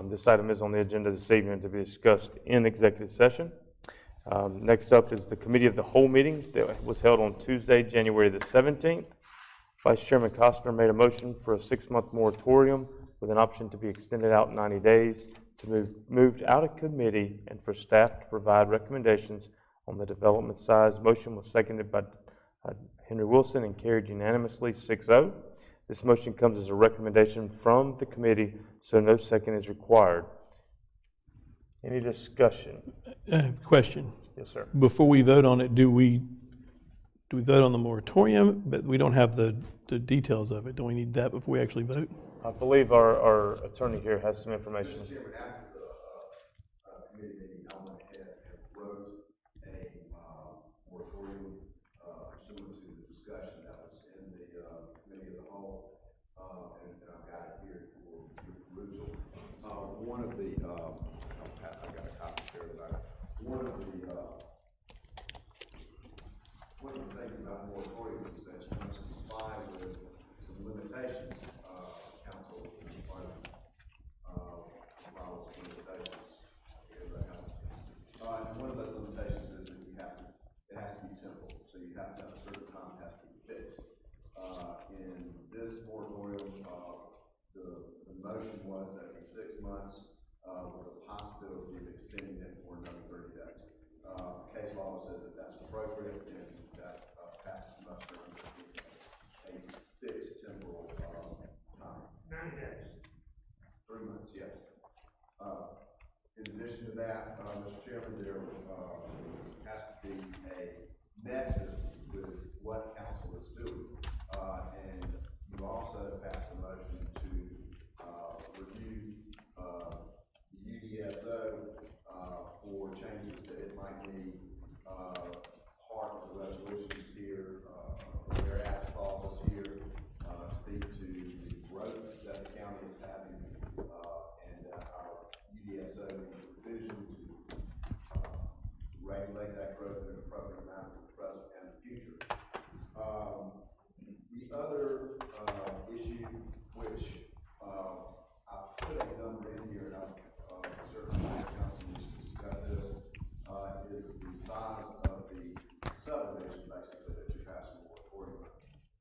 This item is on the agenda this evening to be discussed in executive session. Next up is the committee of the whole meeting that was held on Tuesday, January the 17th. Vice Chairman Costner made a motion for a 6-month moratorium with an option to be extended out 90 days to be moved out of committee and for staff to provide recommendations on the development size. Motion was seconded by Henry Wilson and carried unanimously 6-0. This motion comes as a recommendation from the committee, so no second is required. Any discussion? Question. Yes, sir. Before we vote on it, do we vote on the moratorium, but we don't have the details of it? Do we need that before we actually vote? I believe our attorney here has some information. Mr. Chairman, after the committee meeting, I went ahead and wrote a moratorium pursuant to the discussion that was in the committee of the whole, and I've got it here for your perusal. One of the, I've got a copy here about it. One of the things about moratorium is that you must comply with some limitations. Council requirement follows limitations. And one of those limitations is that it has to be temporal. So you have to have a certain time it has to be fixed. In this moratorium, the motion was that it's 6 months with the possibility of extending it for another 30 days. Case law says that that's appropriate and that passes muster a fixed temporal time. 90 days. 3 months, yes. In addition to that, Mr. Chairman, there has to be a nexus with what council is doing. And you also passed a motion to review the UDSO for changes that it might need. Part of the resolutions here, whereas clauses here, speak to the growth that the county is having, and our UDSO needs revision to regulate that growth in an appropriate manner for the present and the future. The other issue, which I put a number in here, and I'm certainly the council needs to discuss this, is the size of the subdivision, basically, that you're passing a moratorium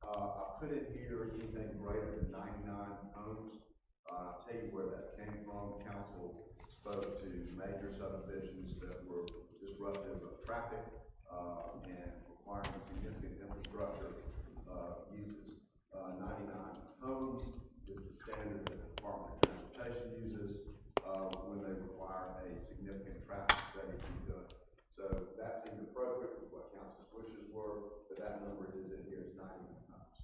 on. I put in here anything greater than 99 homes. I'll tell you where that came from. Council spoke to major subdivisions that were disruptive of traffic and requiring significant infrastructure uses. 99 homes is the standard that the Department of Transportation uses when they require a significant traffic study to be done. So that seemed appropriate with what council's wishes were, but that number is in here, it's 99 homes.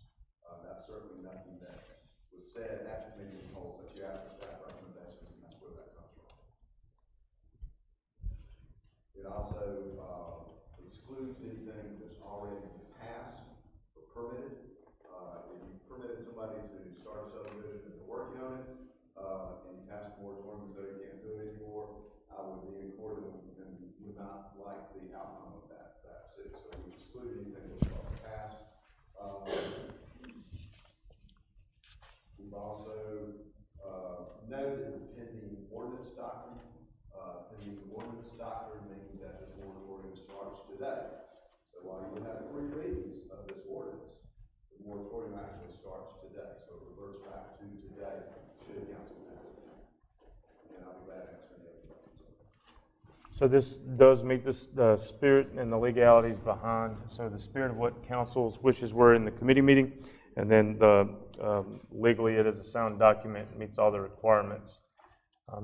That's certainly nothing that was said at the committee of the whole, but you asked for staff recommendations, and that's where that comes from. It also excludes anything that's already passed or permitted. If you permitted somebody to start a subdivision and they're working on it, and you pass a moratorium so you can't do it anymore, I would be in court and would not like the outcome of that suit. So we exclude anything that's already passed. We've also noted the pending ordinance doctrine. Pending ordinance doctrine means that this moratorium starts today. So while you have 3 readings of this ordinance, the moratorium actually starts today. So it reverts back to today, should council pass it. And I'll be glad to answer any other questions. So this does meet the spirit and the legalities behind, so the spirit of what council's wishes were in the committee meeting, and then legally it is a sound document, meets all the requirements.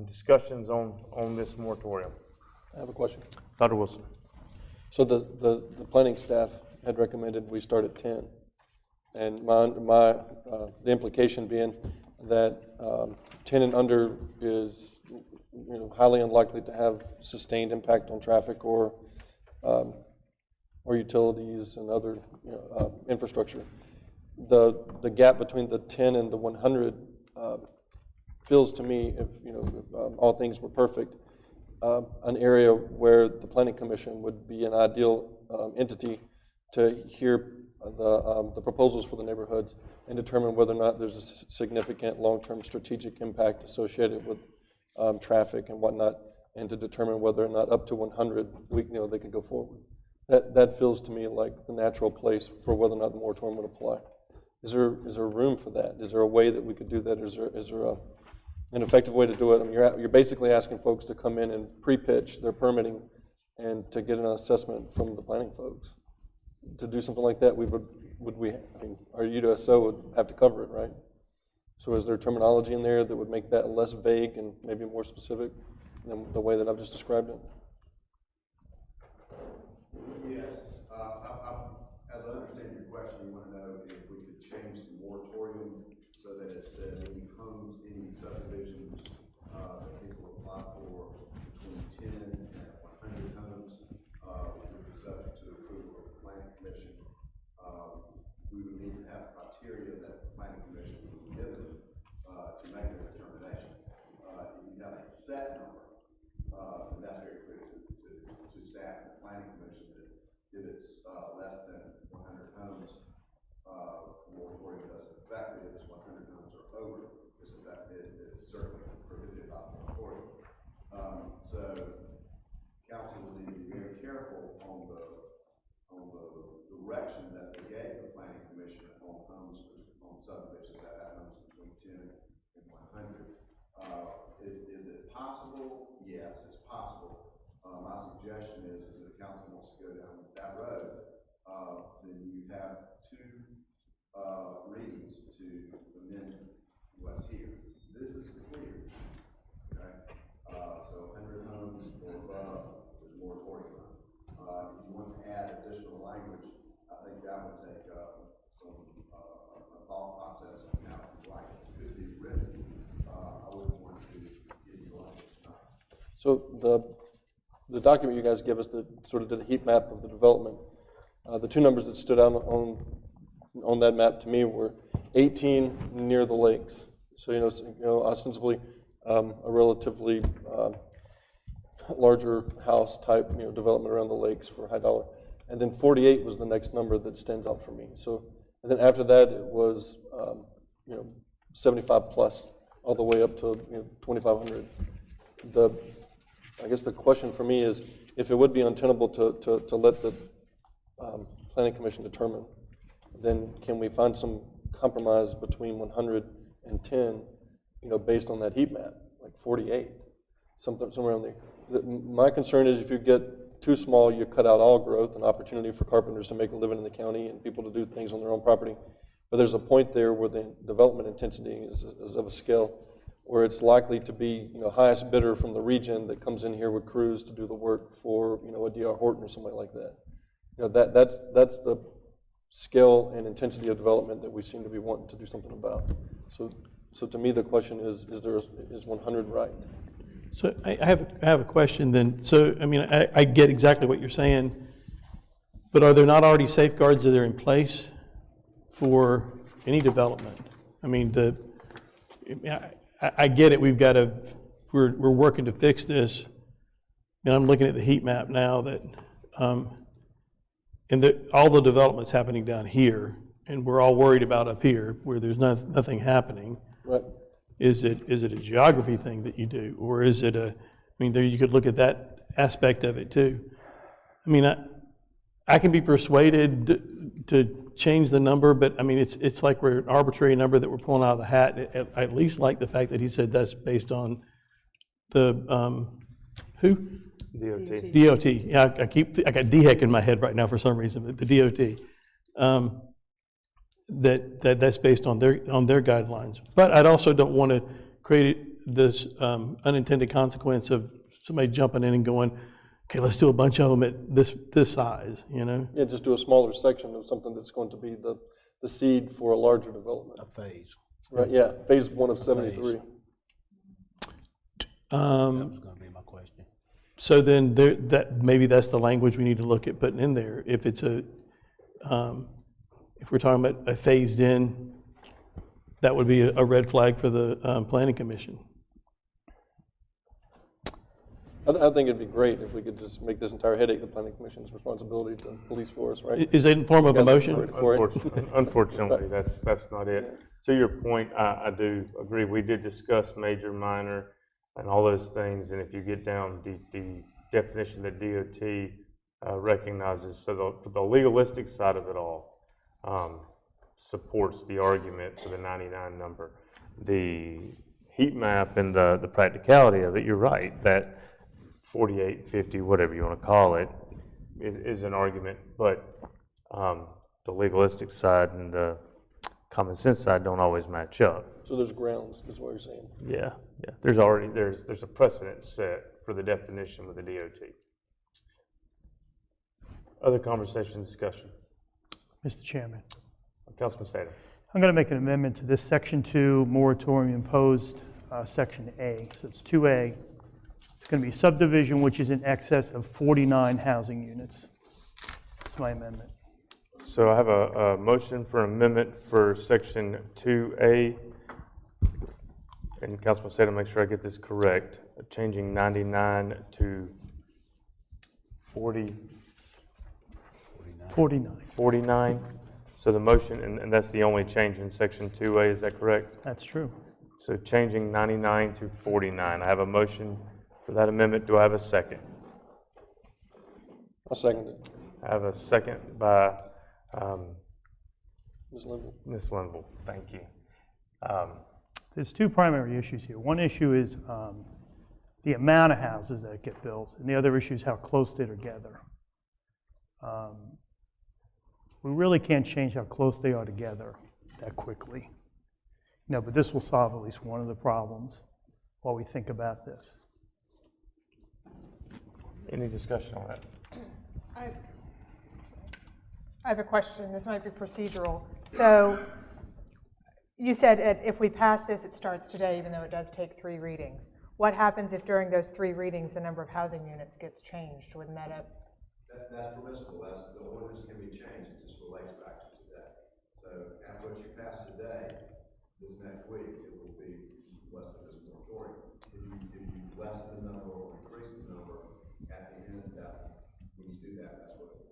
Discussions on this moratorium. I have a question. Dr. Wilson. So the planning staff had recommended we start at 10. And the implication being that 10 and under is highly unlikely to have sustained impact on traffic or utilities and other infrastructure. The gap between the 10 and the 100 feels to me, if all things were perfect, an area where the Planning Commission would be an ideal entity to hear the proposals for the neighborhoods and determine whether or not there's a significant long-term strategic impact associated with traffic and whatnot, and to determine whether or not up to 100 they could go forward. That feels to me like the natural place for whether or not the moratorium would apply. Is there room for that? Is there a way that we could do that? Is there an effective way to do it? I mean, you're basically asking folks to come in and pre-pitch their permitting and to get an assessment from the planning folks. To do something like that, our UDSO would have to cover it, right? So is there terminology in there that would make that less vague and maybe more specific than the way that I've just described it? Yes. As I understand your question, you want to know if we could change the moratorium so that it said any homes, any subdivisions that people apply for between 10 and 100 homes would be subject to approval of the Planning Commission. We would need to have criteria that the Planning Commission would be given to make a determination. If you have a set number, and that's very clear to staff and the Planning Commission that if it's less than 100 homes, the moratorium doesn't affect it. If it's 100 homes or over, it's affected. It's certainly prohibited by the moratorium. So council will need to be very careful on the direction that they gave the Planning Commission on homes, on subdivisions that have homes between 10 and 100. Is it possible? Yes, it's possible. My suggestion is if the council wants to go down that road, then you have 2 readings to amend what's here. This is clear. Okay? So 100 homes or above, there's moratorium. If you want to add additional language, I think that would take some a thought process on how language could be written. I wouldn't want to give you language tonight. So the document you guys give us that sort of did a heat map of the development, the 2 numbers that stood out on that map to me were 18 near the lakes. So ostensibly a relatively larger house type development around the lakes for high dollar, and then 48 was the next number that stands out for me. So and then after that it was 75 plus all the way up to 2,500. I guess the question for me is if it would be untenable to let the Planning Commission determine, then can we find some compromise between 100 and 10, based on that heat map, like 48, somewhere around there. My concern is if you get too small, you cut out all growth and opportunity for carpenters to make a living in the county and people to do things on their own property. But there's a point there where the development intensity is of a scale where it's likely to be, highest bidder from the region that comes in here with crews to do the work for, a D.R. Horton or somebody like that. That's the scale and intensity of development that we seem to be wanting to do something about. So to me, the question is 100 right? So I have a question then. So, I mean, I get exactly what you're saying, but are there not already safeguards that are in place for any development? I mean, I get it, we're working to fix this. And I'm looking at the heat map now that, and all the development's happening down here, and we're all worried about up here where there's nothing happening. Right. Is it a geography thing that you do, or is it there you could look at that aspect of it too. I mean, I can be persuaded to change the number, but I mean, it's like we're an arbitrary number that we're pulling out of the hat. I at least like the fact that he said that's based on the, who? DOT. DOT, yeah, I got DHEC in my head right now for some reason, but the DOT. That's based on their guidelines. But I also don't want to create this unintended consequence of somebody jumping in and going, okay, let's do a bunch of them at this size, you know? Yeah, just do a smaller section of something that's going to be the seed for a larger development. A phase. Right, yeah, phase 1 of 73. That was gonna be my question. So then maybe that's the language we need to look at putting in there. If it's if we're talking about a phased in, that would be a red flag for the planning commission. I think it'd be great if we could just make this entire headache the planning commission's responsibility to police for us, right? Is it in form of a motion? Unfortunately, that's not it. To your point, I do agree. We did discuss major, minor, and all those things, and if you get down the definition that DOT recognizes, so the legalistic side of it all supports the argument for the 99 number. The heat map and the practicality of it, you're right, that 48, 50, whatever you want to call it, is an argument, but the legalistic side and the common sense side don't always match up. So there's grounds, is what you're saying. Yeah. There's a precedent set for the definition with the DOT. Other conversation, discussion. Mr. Chairman, Councilman Sater. I'm going to make an amendment to this Section 2 moratorium imposed, Section A. So it's 2A. It's going to be subdivision which is in excess of 49 housing units. That's my amendment. So I have a motion for amendment for Section 2A. And Councilman Sater, make sure I get this correct, changing 99 to 49. So the motion, and that's the only change in Section 2A, is that correct? That's true. So changing 99 to 49. I have a motion for that amendment. Do I have a second? I'll second it. I have a second by Ms. Linville. Ms. Linville. Thank you. There's two primary issues here. One issue is the amount of houses that get built, and the other issue is how close they're together. We really can't change how close they are together that quickly. No, but this will solve at least one of the problems while we think about this. Any discussion on that? I have a question. This might be procedural. So you said if we pass this, it starts today, even though it does take 3 readings. What happens if during those 3 readings, the number of housing units gets changed? Wouldn't that have? That's permissible. The ordinance can be changed. It just relates back to today. So after what you pass today, this next week, it will be less than this moratorium. If you lessen the number or increase the number at the end of that, when you do that, that's what it will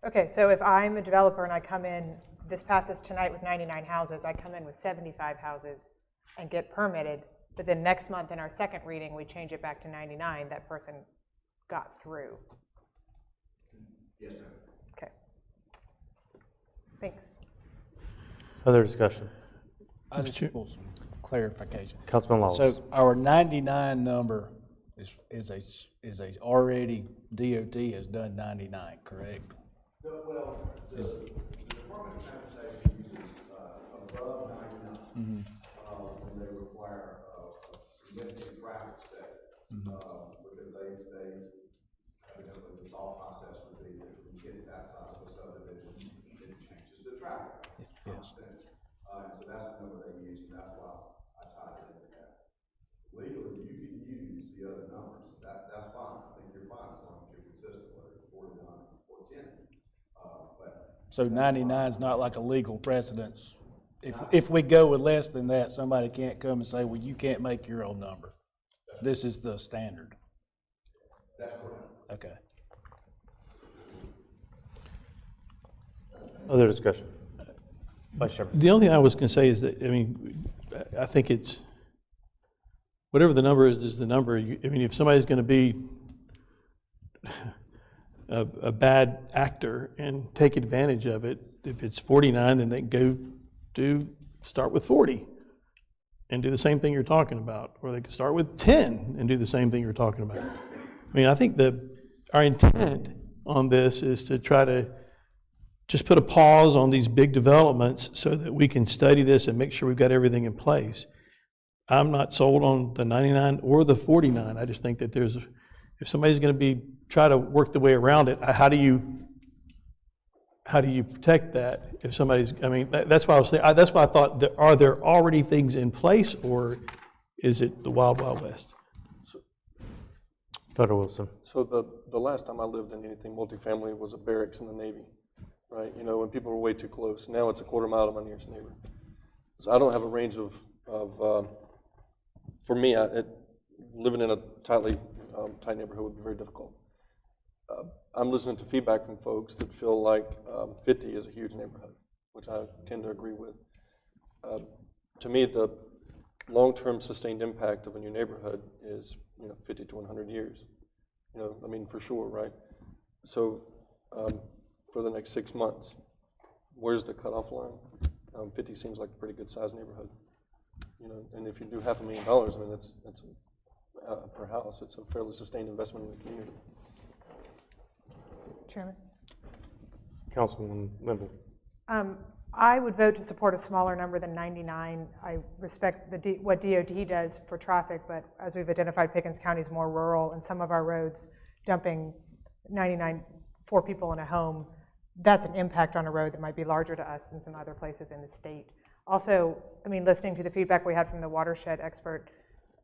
be. Okay, so if I'm a developer and I come in, this passes tonight with 99 houses, I come in with 75 houses and get permitted, but then next month in our second reading, we change it back to 99, that person got through. Yes, ma'am. Okay. Thanks. Other discussion? I just want some clarification. Councilman Lawless. So our 99 number is a already DOT has done 99, correct? Well, the Department of Transportation uses above 99 when they require a significant traffic study because they evidently the thought process would be that when you get to that side of the subdivision, it changes the traffic. Common sense. And so that's the number they use, and that's why I tied it into that. Legally, you can use the other numbers. That's fine. I think you're fine as long as you're consistent with it, 49 or 10. So 99 is not like a legal precedence if we go with less than that, somebody can't come and say, well, you can't make your own number. This is the standard. That's correct. Okay. Other discussion? Vice Chairman. The only thing I was going to say is that, I mean, I think it's, whatever the number is the number. I mean, if somebody's going to be a bad actor and take advantage of it, if it's 49, then they start with 40 and do the same thing you're talking about. Or they could start with 10 and do the same thing you're talking about. I mean, I think our intent on this is to try to just put a pause on these big developments so that we can study this and make sure we've got everything in place. I'm not sold on the 99 or the 49. I just think that if somebody's going to try to work the way around it, how do you protect that if somebody's, I mean, that's why I was saying, that's why I thought, are there already things in place, or is it the Wild Wild West? Dr. Wilson. So the last time I lived in anything multifamily was a barracks in the Navy, right? You know, when people were way too close. Now it's a quarter mile to my nearest neighbor. So I don't have a range of for me, living in a tight neighborhood would be very difficult. I'm listening to feedback from folks that feel like 50 is a huge neighborhood, which I tend to agree with. To me, the long-term sustained impact of a new neighborhood is 50 to 100 years. I mean, for sure, right? So for the next 6 months, where's the cutoff line? 50 seems like a pretty good sized neighborhood. And if you do $500,000, I mean, that's per house. It's a fairly sustained investment in the community. Chairman? Councilwoman Linville. I would vote to support a smaller number than 99. I respect what DOT does for traffic, but as we've identified, Pickens County is more rural, and some of our roads dumping 4 people in a home, that's an impact on a road that might be larger to us than some other places in the state. Also, I mean, listening to the feedback we had from the watershed expert,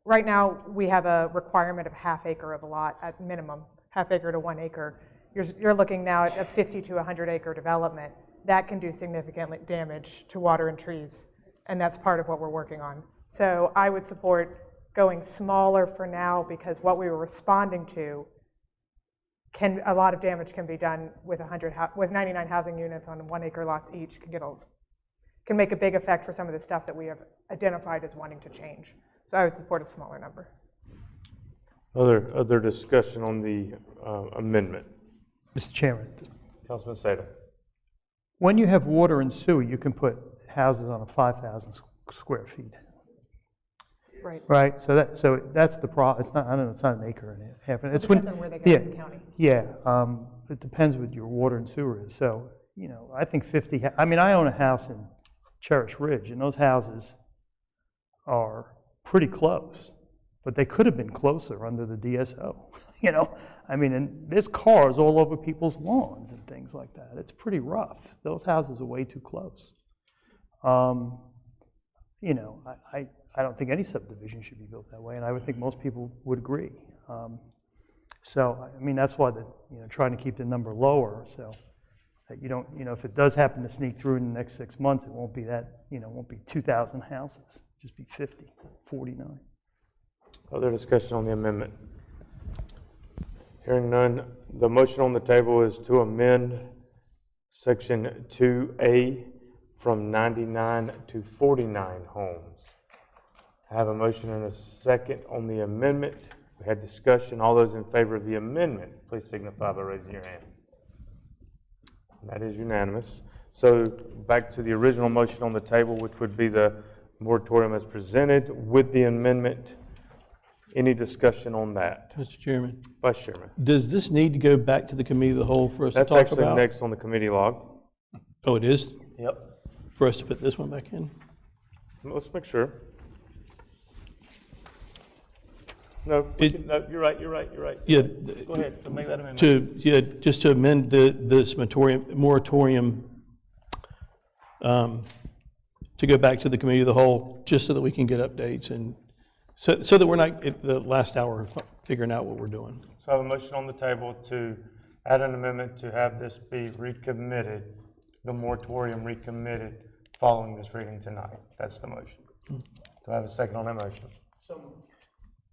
right now we have a requirement of ½ acre of a lot at minimum, ½ acre to 1 acre. You're looking now at a 50 to 100 acre development. That can do significant damage to water and trees, and that's part of what we're working on. So I would support going smaller for now, because what we were responding to, a lot of damage can be done with 99 housing units on 1 acre lots each, can make a big effect for some of the stuff that we have identified as wanting to change. So I would support a smaller number. Other discussion on the amendment? Mr. Chairman, Councilman Seda. when you have water and sewer, you can put houses on a 5,000 square feet. Right. Right. So that's the problem. It's not. I don't know. It's not an acre and a half. It depends on where they go in the county. Yeah. It depends what your water and sewer is. So I think 50. I mean, I own a house in Cherish Ridge, and those houses are pretty close, but they could have been closer under the DSO. I mean, and there's cars all over people's lawns and things like that. It's pretty rough. Those houses are way too close. I don't think any subdivision should be built that way, and I would think most people would agree. So, I mean, that's why trying to keep the number lower, so that you don't, if it does happen to sneak through in the next 6 months, it won't be that, it won't be 2,000 houses, just be 50, 49. Other discussion on the amendment? Hearing none, the motion on the table is to amend Section 2A from 99 to 49 homes. I have a motion and a second on the amendment. We had discussion. All those in favor of the amendment, please signify by raising your hand. That is unanimous. So back to the original motion on the table, which would be the moratorium as presented with the amendment. Any discussion on that? Mr. Chairman. Vice Chairman. Does this need to go back to the committee of the whole for us to talk about? That's actually next on the committee log. Oh, it is? Yep. For us to put this one back in? Let's make sure. No, you're right. Yeah. Go ahead, make that amendment. Just to amend this moratorium to go back to the committee of the whole, just so that we can get updates and so that we're not at the last hour figuring out what we're doing. So I have a motion on the table to add an amendment to have this be recommitted, the moratorium recommitted following this reading tonight. That's the motion. Do I have a second on that motion?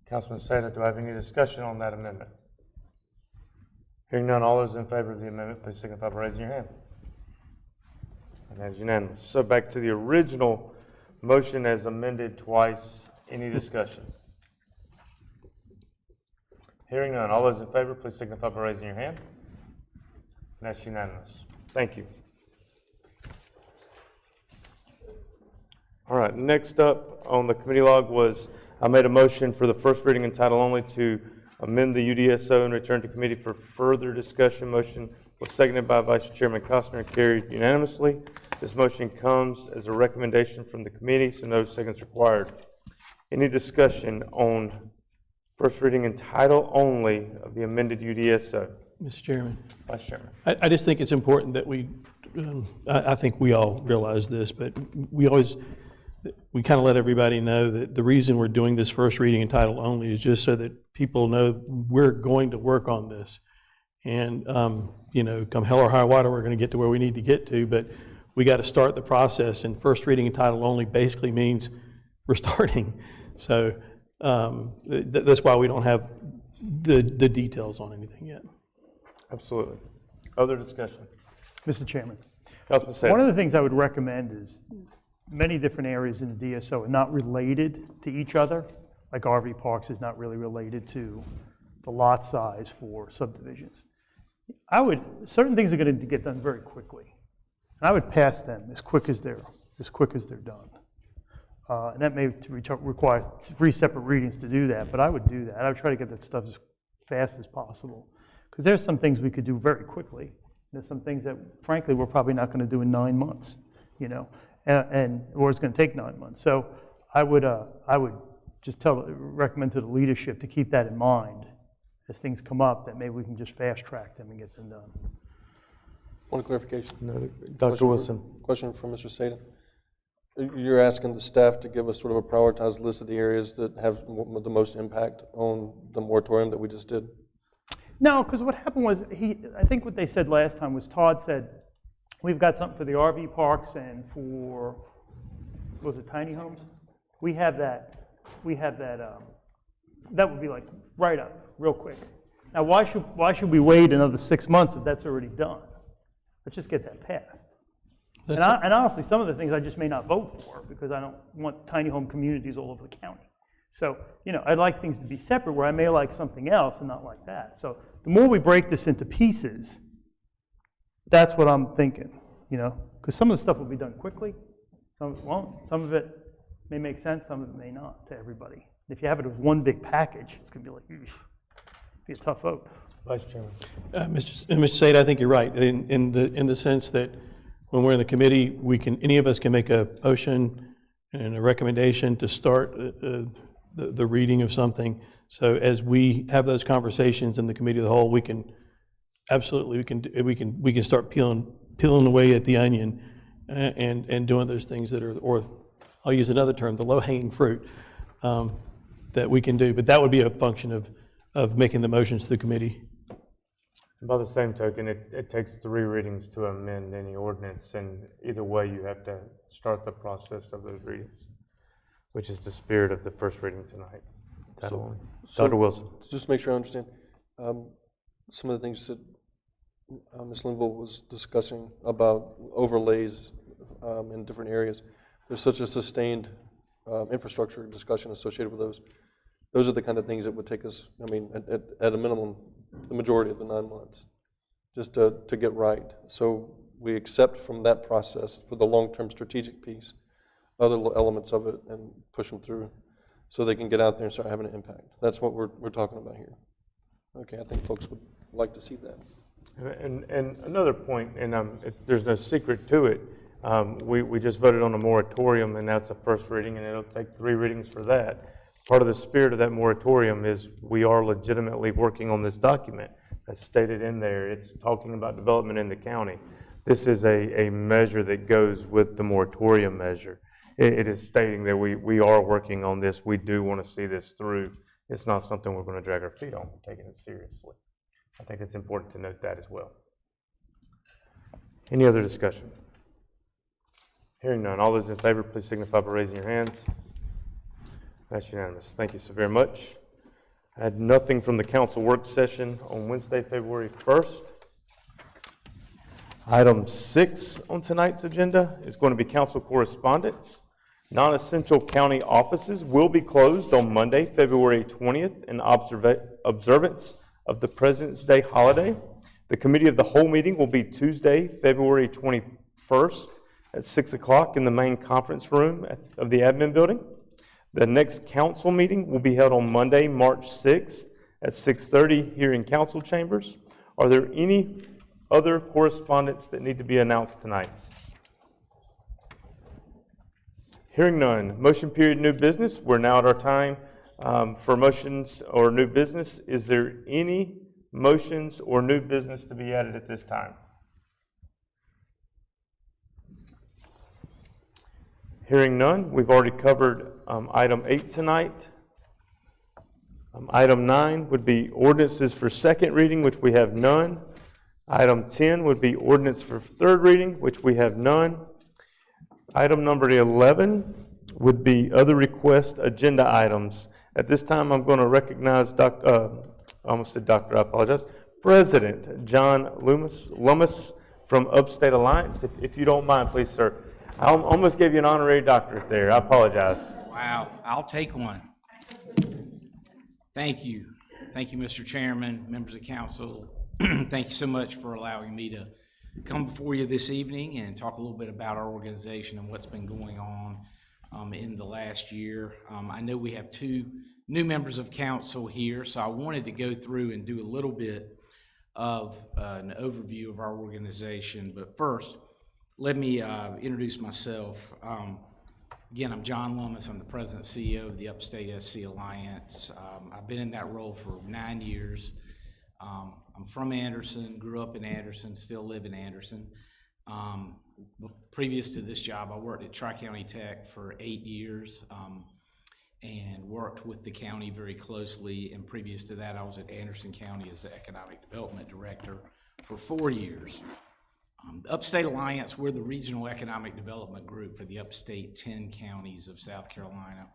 Councilman Seda, do I have any discussion on that amendment? Hearing none, all those in favor of the amendment, please signify by raising your hand. And that is unanimous. So back to the original motion as amended twice. Any discussion? Hearing none, all those in favor, please signify by raising your hand. And that's unanimous. Thank you. All right, next up on the committee log was, I made a motion for the first reading in title only to amend the UDSO and return to committee for further discussion. Motion was seconded by Vice Chairman Costner and carried unanimously. This motion comes as a recommendation from the committee, so no seconds required. Any discussion on first reading in title only of the amended UDSO? Mr. Chairman. Vice Chairman. I just think it's important that we, I think we all realize this, but we kind of let everybody know that the reason we're doing this first reading in title only is just so that people know we're going to work on this. And, come hell or high water, we're going to get to where we need to get to, but we got to start the process, and first reading in title only basically means we're starting. So that's why we don't have the details on anything yet. Absolutely. Other discussion? Mr. Chairman. Councilman Sayer. One of the things I would recommend is many different areas in the DSO are not related to each other. Like RV parks is not really related to the lot size for subdivisions. Certain things are going to get done very quickly. And I would pass them as quick as they're done. And that may require 3 separate readings to do that, but I would do that. I would try to get that stuff as fast as possible. Because there's some things we could do very quickly. There's some things that, frankly, we're probably not going to do in 9 months, or it's going to take 9 months. So I would just recommend to the leadership to keep that in mind as things come up, that maybe we can just fast track them and get them done. One clarification. No, Dr. Wilson. Question from Mr. Sada. You're asking the staff to give us sort of a prioritized list of the areas that have the most impact on the moratorium that we just did? No, because what happened was, I think what they said last time was Todd said, we've got something for the RV parks and for, was it tiny homes? We have that, that would be like right up, real quick. Now, why should we wait another 6 months if that's already done? Let's just get that passed. And honestly, some of the things I just may not vote for because I don't want tiny home communities all over the county. So, I'd like things to be separate where I may like something else and not like that. So the more we break this into pieces, that's what I'm thinking, because some of the stuff will be done quickly, some of it won't. Some of it may make sense, some of it may not to everybody. If you have it as one big package, it's going to be like, be a tough vote. Vice Chairman. Mr. Sade, I think you're right in the sense that when we're in the committee, any of us can make a motion and a recommendation to start the reading of something. So as we have those conversations in the committee of the whole, we can start peeling away at the onion and doing those things that are, or I'll use another term, the low-hanging fruit that we can do. But that would be a function of making the motions to the committee. By the same token, it takes 3 readings to amend any ordinance, and either way, you have to start the process of those readings, which is the spirit of the first reading tonight. Dr. Wilson. Just to make sure I understand, some of the things that Ms. Linville was discussing about overlays in different areas, there's such a sustained infrastructure discussion associated with those. Those are the kind of things that would take us, at a minimum, the majority of the 9 months, just to get right. So we accept from that process for the long-term strategic piece, other elements of it, and push them through so they can get out there and start having an impact. That's what we're talking about here. Okay, I think folks would like to see that. And another point, and there's no secret to it, we just voted on a moratorium, and that's a first reading, and it'll take 3 readings for that. Part of the spirit of that moratorium is we are legitimately working on this document that's stated in there. It's talking about development in the county. This is a measure that goes with the moratorium measure. It is stating that we are working on this. We do want to see this through. It's not something we're going to drag our feet on. We're taking it seriously. I think it's important to note that as well. Any other discussion? Hearing none, all those in favor, please signify by raising your hands. That's unanimous. Thank you so very much. I had nothing from the council work session on Wednesday, February 1st. Item 6 on tonight's agenda is going to be council correspondence. Non-essential county offices will be closed on Monday, February 20th in observance of the President's Day holiday. The committee of the whole meeting will be Tuesday, February 21st at 6 o'clock in the main conference room of the admin building. The next council meeting will be held on Monday, March 6th at 6:30 here in council chambers. Are there any other correspondence that need to be announced tonight? Hearing none. Motion period new business. We're now at our time for motions or new business. Is there any motions or new business to be added at this time? Hearing none. We've already covered item 8 tonight. Item 9 would be ordinances for second reading, which we have none. Item 10 would be ordinance for third reading, which we have none. Item number 11 would be other request agenda items. At this time, I'm going to recognize President John Lummis from Upstate Alliance. If you don't mind, please, sir. I almost gave you an honorary doctorate there. I apologize. Wow, I'll take one. Thank you. Thank you, Mr. Chairman, members of council. Thank you so much for allowing me to come before you this evening and talk a little bit about our organization and what's been going on in the last year. I know we have 2 new members of council here, so I wanted to go through and do a little bit of an overview of our organization. But first, let me introduce myself. Again, I'm John Lummis. I'm the president and CEO of the Upstate SC Alliance. I've been in that role for 9 years. I'm from Anderson, grew up in Anderson, still live in Anderson. Previous to this job, I worked at Tri-County Tech for 8 years and worked with the county very closely. And previous to that, I was at Anderson County as the Economic Development Director for 4 years. The Upstate Alliance, we're the regional economic development group for the upstate 10 counties of South Carolina.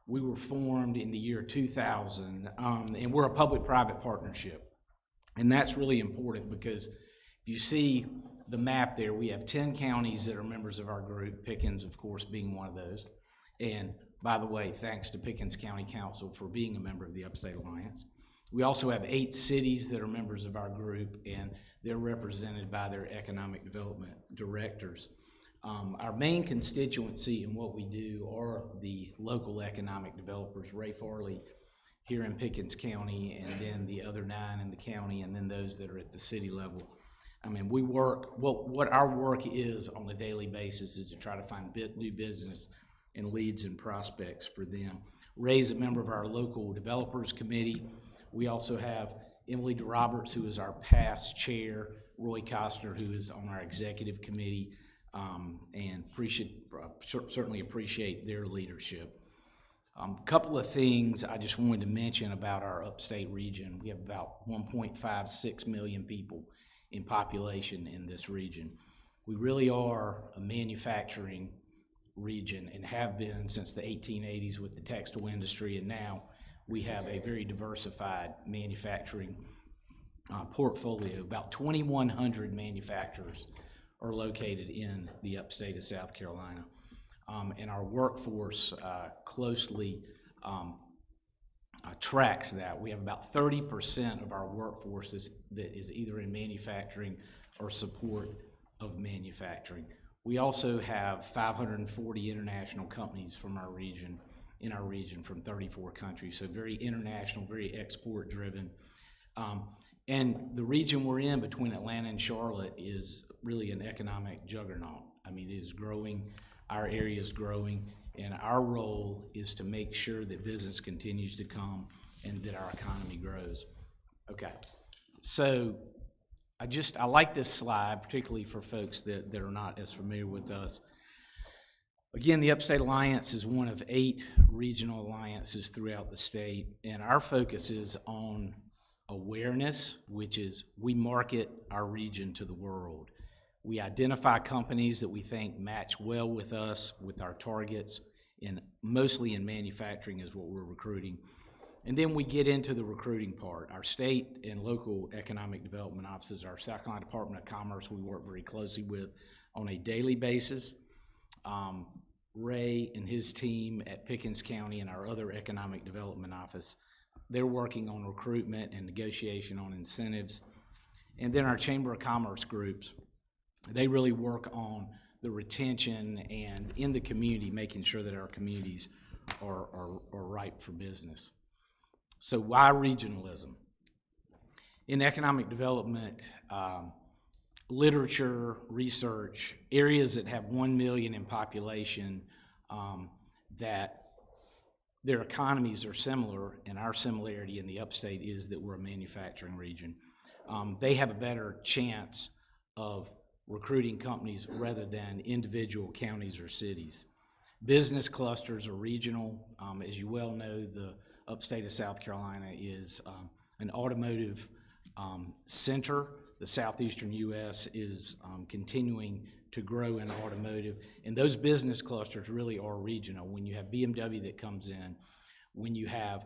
We were formed in the year 2000, and we're a public-private partnership. And that's really important because if you see the map there, we have 10 counties that are members of our group, Pickens, of course, being one of those. And by the way, thanks to Pickens County Council for being a member of the Upstate Alliance. We also have 8 cities that are members of our group, and they're represented by their economic development directors. Our main constituency in what we do are the local economic developers, Ray Farley here in Pickens County, and then the other 9 in the county, and then those that are at the city level. I mean, we work, what our work is on a daily basis is to try to find new business and leads and prospects for them. Ray's a member of our local developers committee. We also have Emily DeRoberts, who is our past chair, Roy Costner, who is on our executive committee, and certainly appreciate their leadership. A couple of things I just wanted to mention about our upstate region. We have about 1.56 million people in population in this region. We really are a manufacturing region and have been since the 1880s with the textile industry, and now we have a very diversified manufacturing portfolio. About 2,100 manufacturers are located in the upstate of South Carolina. And our workforce closely tracks that. We have about 30% of our workforce that is either in manufacturing or support of manufacturing. We also have 540 international companies from our region, in our region from 34 countries, so very international, very export driven. And the region we're in between Atlanta and Charlotte is really an economic juggernaut. I mean, it is growing, our area is growing, and our role is to make sure that business continues to come and that our economy grows. Okay, so I like this slide, particularly for folks that are not as familiar with us. Again, the Upstate Alliance is one of 8 regional alliances throughout the state, and our focus is on awareness, which is we market our region to the world. We identify companies that we think match well with us, with our targets, mostly in manufacturing is what we're recruiting. And then we get into the recruiting part. Our state and local economic development offices, our South Carolina Department of Commerce, we work very closely with on a daily basis. Ray and his team at Pickens County and our other economic development office, they're working on recruitment and negotiation on incentives. And then our Chamber of Commerce groups, they really work on the retention and in the community, making sure that our communities are ripe for business. So why regionalism? In economic development, literature, research, areas that have 1 million in population, that their economies are similar, and our similarity in the upstate is that we're a manufacturing region. They have a better chance of recruiting companies rather than individual counties or cities. Business clusters are regional. As you well know, the upstate of South Carolina is an automotive center. The southeastern U.S. is continuing to grow in automotive, and those business clusters really are regional. When you have BMW that comes in, when you have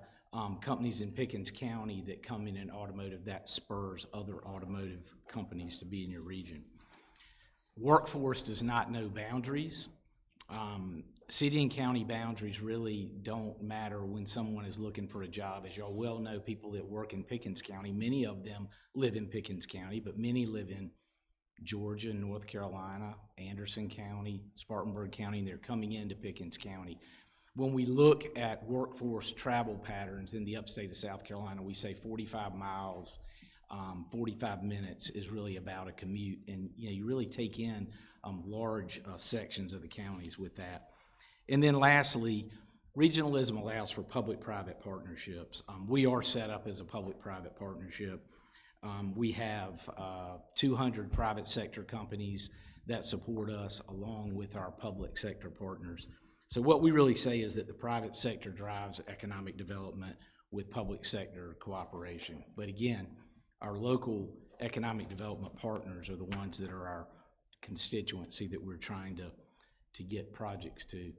companies in Pickens County that come in automotive, that spurs other automotive companies to be in your region. Workforce does not know boundaries. City and county boundaries really don't matter when someone is looking for a job. As y'all well know, people that work in Pickens County, many of them live in Pickens County, but many live in Georgia, North Carolina, Anderson County, Spartanburg County, and they're coming into Pickens County. When we look at workforce travel patterns in the upstate of South Carolina, we say 45 miles, 45 minutes is really about a commute, and you really take in large sections of the counties with that. And then lastly, regionalism allows for public-private partnerships. We are set up as a public-private partnership. We have 200 private sector companies that support us along with our public sector partners. So what we really say is that the private sector drives economic development with public sector cooperation. But again, our local economic development partners are the ones that are our constituency that we're trying to get projects to.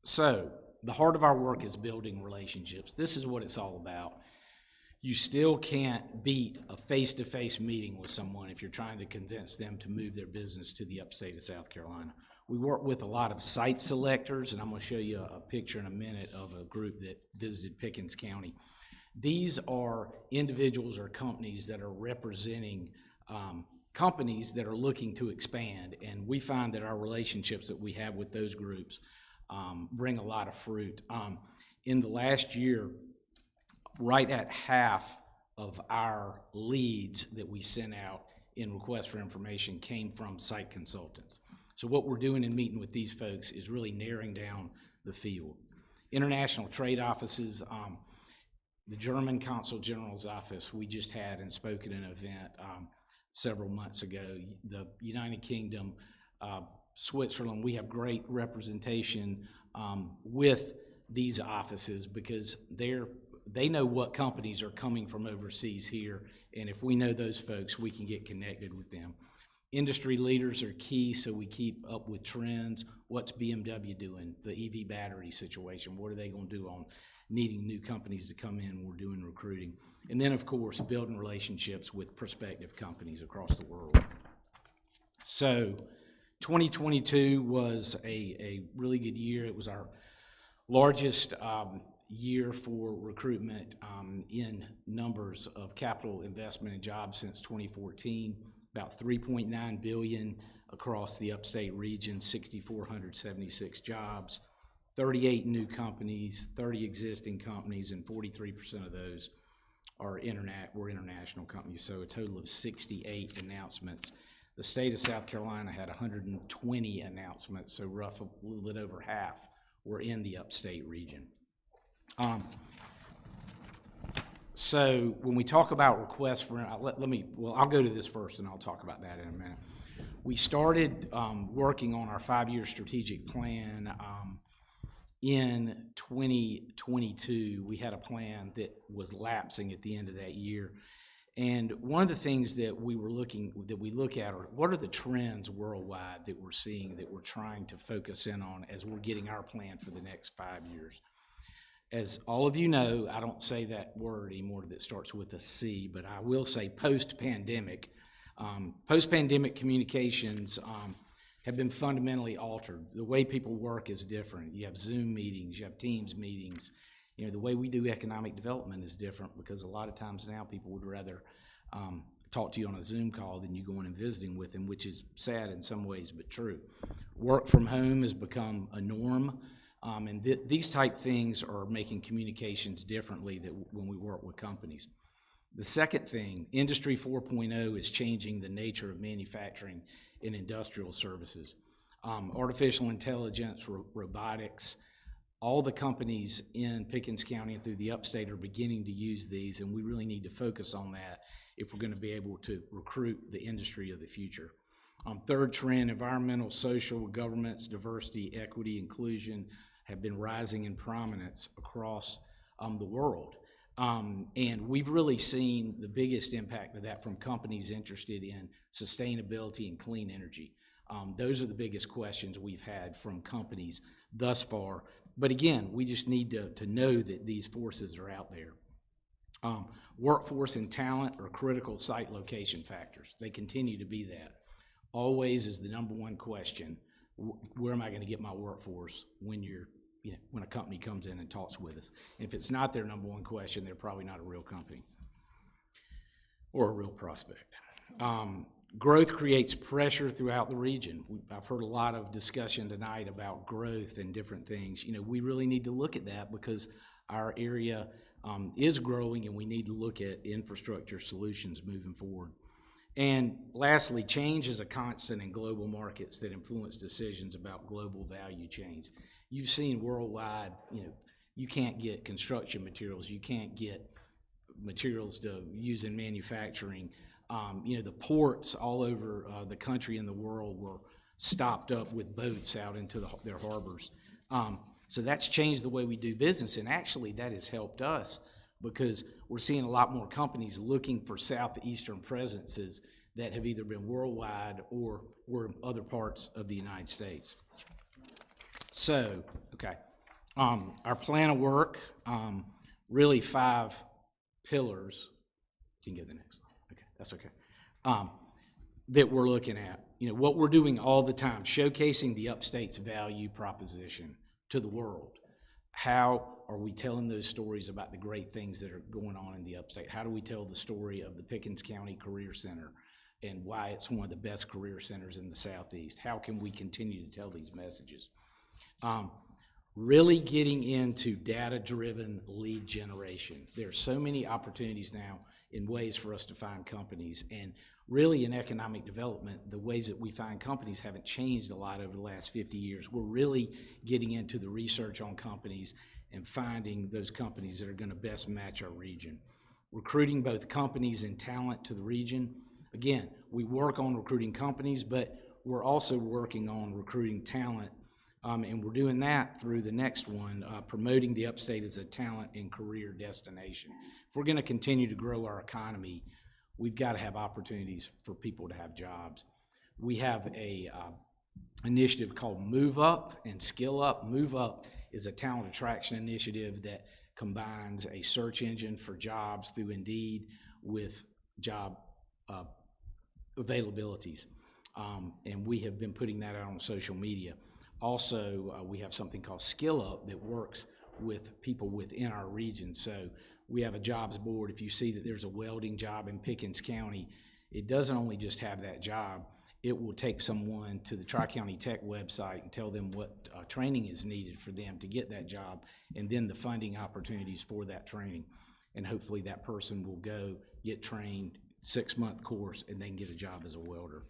So the heart of our work is building relationships. This is what it's all about. You still can't beat a face-to-face meeting with someone if you're trying to convince them to move their business to the upstate of South Carolina. We work with a lot of site selectors, and I'm going to show you a picture in a minute of a group that visited Pickens County. These are individuals or companies that are representing companies that are looking to expand, and we find that our relationships that we have with those groups bring a lot of fruit. In the last year, right at half of our leads that we sent out in requests for information came from site consultants. So what we're doing in meeting with these folks is really narrowing down the field. International trade offices, the German Consul General's office, we just had and spoke at an event several months ago. The United Kingdom, Switzerland, we have great representation with these offices because they know what companies are coming from overseas here, and if we know those folks, we can get connected with them. Industry leaders are key, so we keep up with trends. What's BMW doing? The EV battery situation, what are they going to do on needing new companies to come in when we're doing recruiting? And then, of course, building relationships with prospective companies across the world. So 2022 was a really good year. It was our largest year for recruitment in numbers of capital investment and jobs since 2014, about $3.9 billion across the upstate region, 6,476 jobs, 38 new companies, 30 existing companies, and 43% of those were international companies, so a total of 68 announcements. The state of South Carolina had 120 announcements, so roughly a little bit over half were in the upstate region. So when we talk about requests for, I'll go to this first and I'll talk about that in a minute. We started working on our 5-year strategic plan in 2022. We had a plan that was lapsing at the end of that year, And one of the things that we look at are what are the trends worldwide that we're seeing that we're trying to focus in on as we're getting our plan for the next 5 years. As all of you know, I don't say that word anymore that starts with a C, but I will say post-pandemic. Post-pandemic communications have been fundamentally altered. The way people work is different. You have Zoom meetings, you have Teams meetings. You know, the way we do economic development is different because a lot of times now people would rather talk to you on a Zoom call than you going and visiting with them, which is sad in some ways, but true. Work from home has become a norm, and these type things are making communications differently when we work with companies. The second thing, Industry 4.0 is changing the nature of manufacturing and industrial services. Artificial intelligence, robotics, all the companies in Pickens County and through the upstate are beginning to use these, and we really need to focus on that if we're going to be able to recruit the industry of the future. Third trend, environmental, social, governance, diversity, equity, inclusion have been rising in prominence across the world. And we've really seen the biggest impact of that from companies interested in sustainability and clean energy. Those are the biggest questions we've had from companies thus far. But again, we just need to know that these forces are out there. Workforce and talent are critical site location factors. They continue to be that. Always is the number one question, where am I going to get my workforce when when a company comes in and talks with us? And if it's not their number one question, they're probably not a real company or a real prospect. Growth creates pressure throughout the region. I've heard a lot of discussion tonight about growth and different things. You know, we really need to look at that because our area is growing and we need to look at infrastructure solutions moving forward. And lastly, change is a constant in global markets that influence decisions about global value chains. You've seen worldwide, you can't get construction materials, you can't get materials to use in manufacturing. The ports all over the country and the world were stopped up with boats out into their harbors. So that's changed the way we do business, and actually that has helped us because we're seeing a lot more companies looking for southeastern presences that have either been worldwide or were other parts of the United States. So, okay, our plan of work, really 5 pillars. You can get the next one. Okay, that's okay. That we're looking at. What we're doing all the time, showcasing the upstate's value proposition to the world. How are we telling those stories about the great things that are going on in the upstate? How do we tell the story of the Pickens County Career Center and why it's one of the best career centers in the Southeast? How can we continue to tell these messages? Really getting into data-driven lead generation. There are so many opportunities now in ways for us to find companies, and really in economic development, the ways that we find companies haven't changed a lot over the last 50 years. We're really getting into the research on companies and finding those companies that are going to best match our region. Recruiting both companies and talent to the region. Again, we work on recruiting companies, but we're also working on recruiting talent, and we're doing that through the next one, promoting the upstate as a talent and career destination. If we're going to continue to grow our economy, we've got to have opportunities for people to have jobs. We have a initiative called Move Up and Skill Up. Move Up is a talent attraction initiative that combines a search engine for jobs through Indeed with job availabilities. And we have been putting that out on social media. Also, we have something called Skill Up that works with people within our region. So we have a jobs board. If you see that there's a welding job in Pickens County, it doesn't only just have that job, it will take someone to the Tri-County Tech website and tell them what training is needed for them to get that job, and then the funding opportunities for that training. And hopefully that person will go get trained, 6-month course, and then get a job as a welder.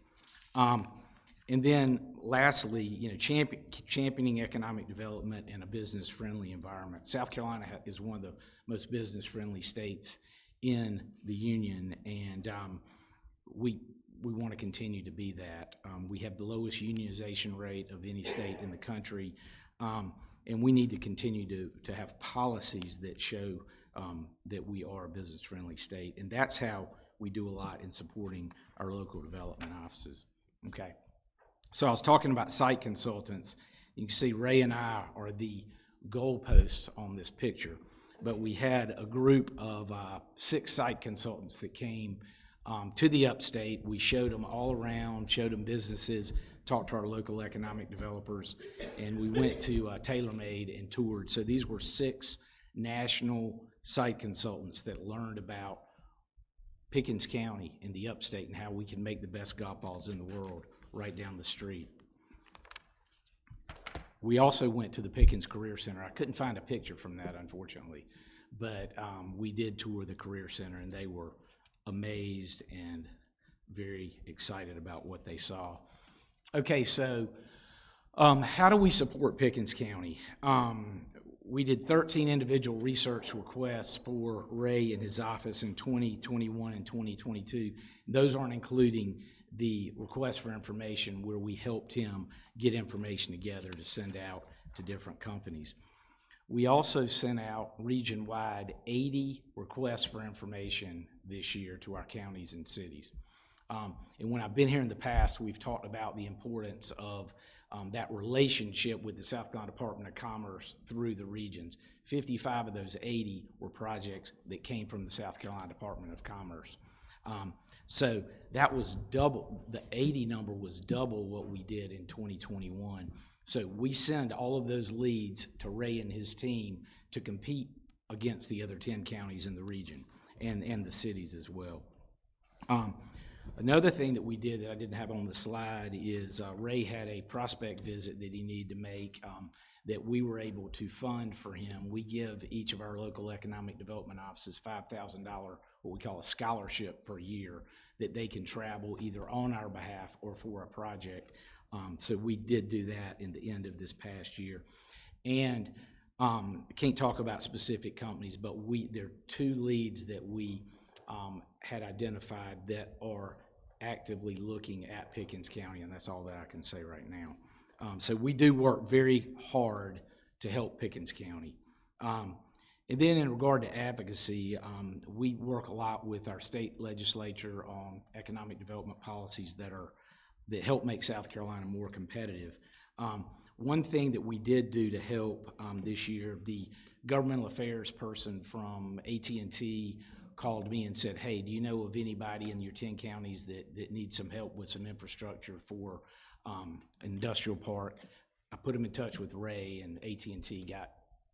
And then lastly, championing economic development in a business-friendly environment. South Carolina is one of the most business-friendly states in the union, and we want to continue to be that. We have the lowest unionization rate of any state in the country, and we need to continue to have policies that show that we are a business-friendly state, and that's how we do a lot in supporting our local development offices. Okay. So I was talking about site consultants. You can see Ray and I are the goalposts on this picture, but we had a group of 6 site consultants that came to the upstate. We showed them all around, showed them businesses, talked to our local economic developers, and we went to TaylorMade and toured. So these were 6 national site consultants that learned about Pickens County and the upstate and how we can make the best golf balls in the world right down the street. We also went to the Pickens Career Center. I couldn't find a picture from that, unfortunately, but we did tour the Career Center, and they were amazed and very excited about what they saw. Okay, so how do we support Pickens County? We did 13 individual research requests for Ray and his office in 2021 and 2022. Those aren't including the request for information where we helped him get information together to send out to different companies. We also sent out region-wide 80 requests for information this year to our counties and cities. And when I've been here in the past, we've talked about the importance of that relationship with the South Carolina Department of Commerce through the regions. 55 of those 80 were projects that came from the South Carolina Department of Commerce. So that was double, the 80 number was double what we did in 2021. So we send all of those leads to Ray and his team to compete against the other 10 counties in the region and the cities as well. Another thing that we did that I didn't have on the slide is Ray had a prospect visit that he needed to make that we were able to fund for him. We give each of our local economic development offices $5,000, what we call a scholarship per year, that they can travel either on our behalf or for a project. So we did do that in the end of this past year. And I can't talk about specific companies, but there are 2 leads that we had identified that are actively looking at Pickens County, and that's all that I can say right now. So we do work very hard to help Pickens County. And then in regard to advocacy, we work a lot with our state legislature on economic development policies that help make South Carolina more competitive. One thing that we did do to help this year, the governmental affairs person from AT&T called me and said, hey, do you know of anybody in your 10 counties that needs some help with some infrastructure for an industrial park? I put him in touch with Ray, and AT&T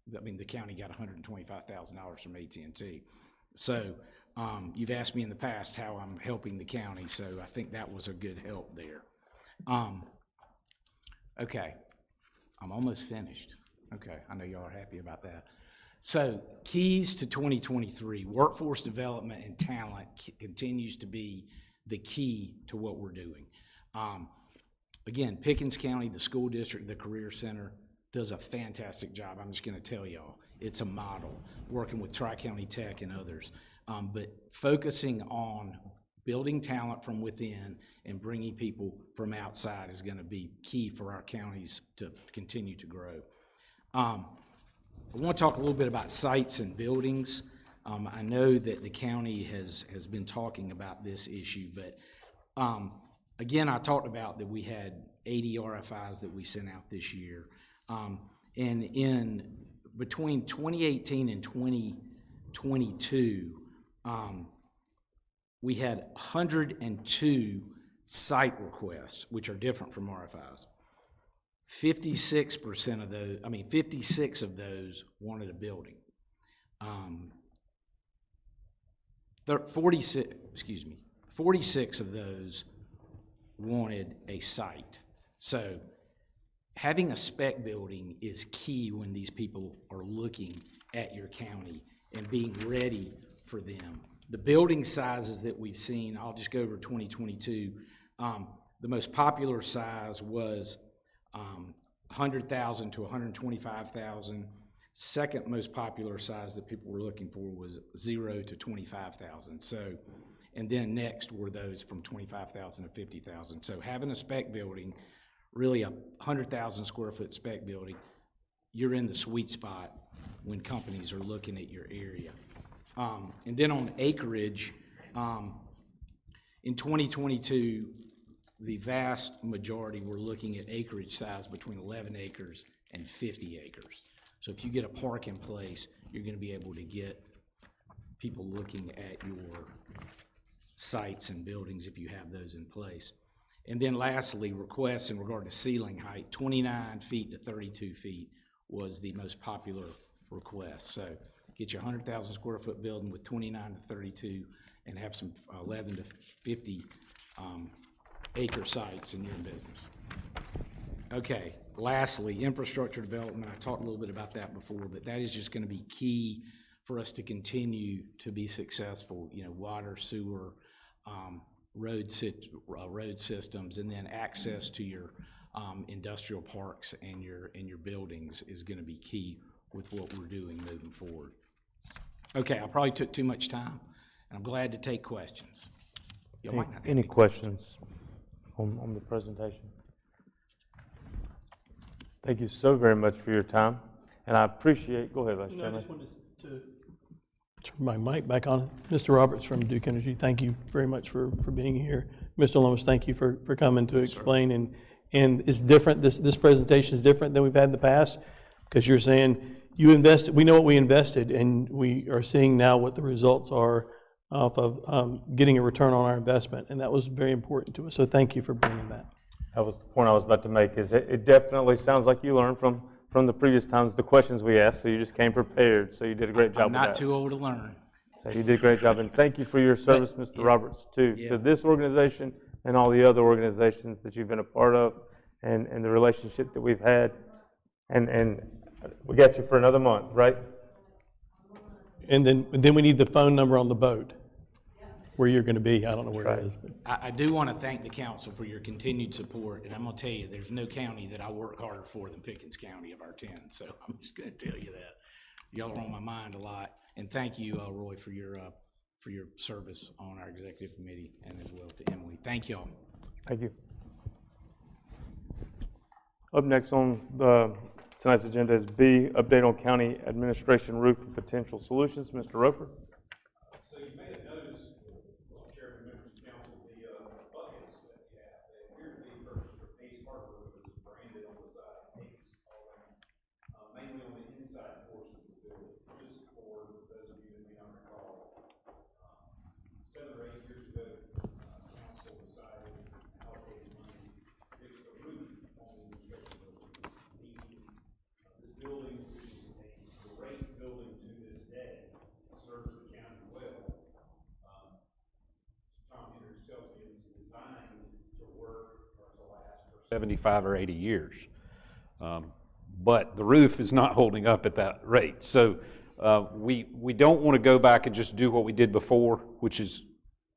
the county got $125,000 from AT&T. So you've asked me in the past how I'm helping the county, so I think that was a good help there. Okay, I'm almost finished. Okay, I know y'all are happy about that. So keys to 2023, workforce development and talent continues to be the key to what we're doing. Again, Pickens County, the school district, the Career Center does a fantastic job. I'm just going to tell y'all, it's a model, working with Tri-County Tech and others. But focusing on building talent from within and bringing people from outside is going to be key for our counties to continue to grow. I want to talk a little bit about sites and buildings. I know that the county has been talking about this issue, but again, I talked about that we had 80 RFIs that we sent out this year. And in between 2018 and 2022, we had 102 site requests, which are different from RFIs. 56% of those, 56 of those wanted a building. 46 of those wanted a site. So having a spec building is key when these people are looking at your county and being ready for them. The building sizes that we've seen, I'll just go over 2022. The most popular size was 100,000 to 125,000. Second most popular size that people were looking for was 0 to 25,000. So, and then next were those from 25,000 to 50,000. So having a spec building, really a 100,000 square foot spec building, you're in the sweet spot when companies are looking at your area. And then on acreage, In 2022, the vast majority, we're looking at acreage size between 11 acres and 50 acres. So if you get a park in place, you're going to be able to get people looking at your sites and buildings if you have those in place. And then lastly, requests in regard to ceiling height, 29 feet to 32 feet was the most popular request. So get your 100,000 square foot building with 29 to 32 and have some 11 to 50 acre sites in your business. Okay, lastly, infrastructure development. I talked a little bit about that before, but that is just going to be key for us to continue to be successful. You know, water, sewer, road systems, and then access to your industrial parks and your buildings is going to be key with what we're doing moving forward. Okay, I probably took too much time, and I'm glad to take questions. You might not have Any questions on the presentation? Thank you so very much for your time, and I appreciate, go ahead, Vice Chairman. I just wanted to turn my mic back on. Mr. Roberts from Duke Energy, thank you very much for being here. Mr. Lomas, thank you for coming to explain, and it's different, this presentation is different than we've had in the past, because you're saying you invested, we know what we invested, and we are seeing now what the results are off of getting a return on our investment, and that was very important to us, so thank you for bringing that. That was the point I was about to make, is it definitely sounds like you learned from the previous times, the questions we asked, so you just came prepared, so you did a great job I'm with that. not too old to learn. So you did a great job, and thank you for your service, Mr. Roberts, to this organization and all the other organizations that you've been a part of, and the relationship that we've had, and we got you for another month, right? And then we need the phone number on the boat, where you're going to be. I don't know where it is. I do want to thank the council for your continued support, and I'm going to tell you, there's no county that I work harder for than Pickens County of our 10, so I'm just going to tell you that. Y'all are on my mind a lot, and thank you, Roy, for your service on our executive committee, and as well to Emily. Thank y'all. Thank you. Up next on tonight's agenda is B, update on county administration roof and potential solutions. Mr. Roper. So you may have noticed, Chairman, members of council, the buckets that we have. They appear to be purchased from Ace Hardware, which is branded on the side of Ace all around, mainly on the inside portion of the building. Just for those of you that may not recall, 7 or 8 years ago, council decided to allocate money to fix the roof on the inspection building. This building, which is a great building to this day, serves the county well. Tom Henry tells me it was designed to work or to last for 75 or 80 years. But the roof is not holding up at that rate. So we don't want to go back and just do what we did before, which is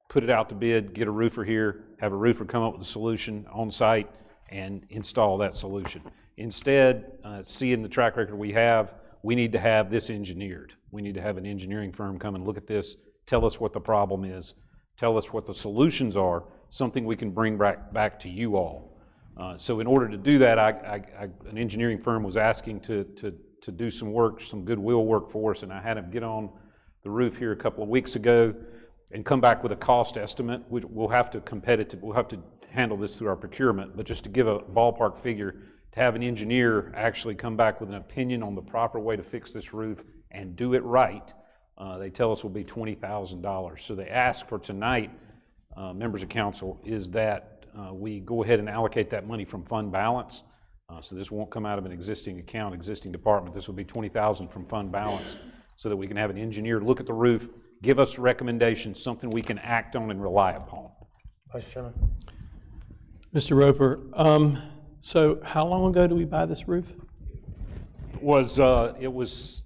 put it out to bid, get a roofer here, have a roofer come up with a solution on site, and install that solution. Instead, seeing the track record we have, we need to have this engineered. We need to have an engineering firm come and look at this, tell us what the problem is, tell us what the solutions are, something we can bring back to you all. So in order to do that, an engineering firm was asking to do some work, some goodwill work for us, and I had him get on the roof here a couple of weeks ago and come back with a cost estimate, which we'll have to handle this through our procurement, but just to give a ballpark figure, to have an engineer actually come back with an opinion on the proper way to fix this roof and do it right, they tell us will be $20,000. So they ask for tonight, members of council, is that we go ahead and allocate that money from fund balance. So this won't come out of an existing account, existing department. This will be $20,000 from fund balance so that we can have an engineer look at the roof, give us recommendations, something we can act on and rely upon. Vice Chairman. Mr. Roper, so how long ago did we buy this roof? It was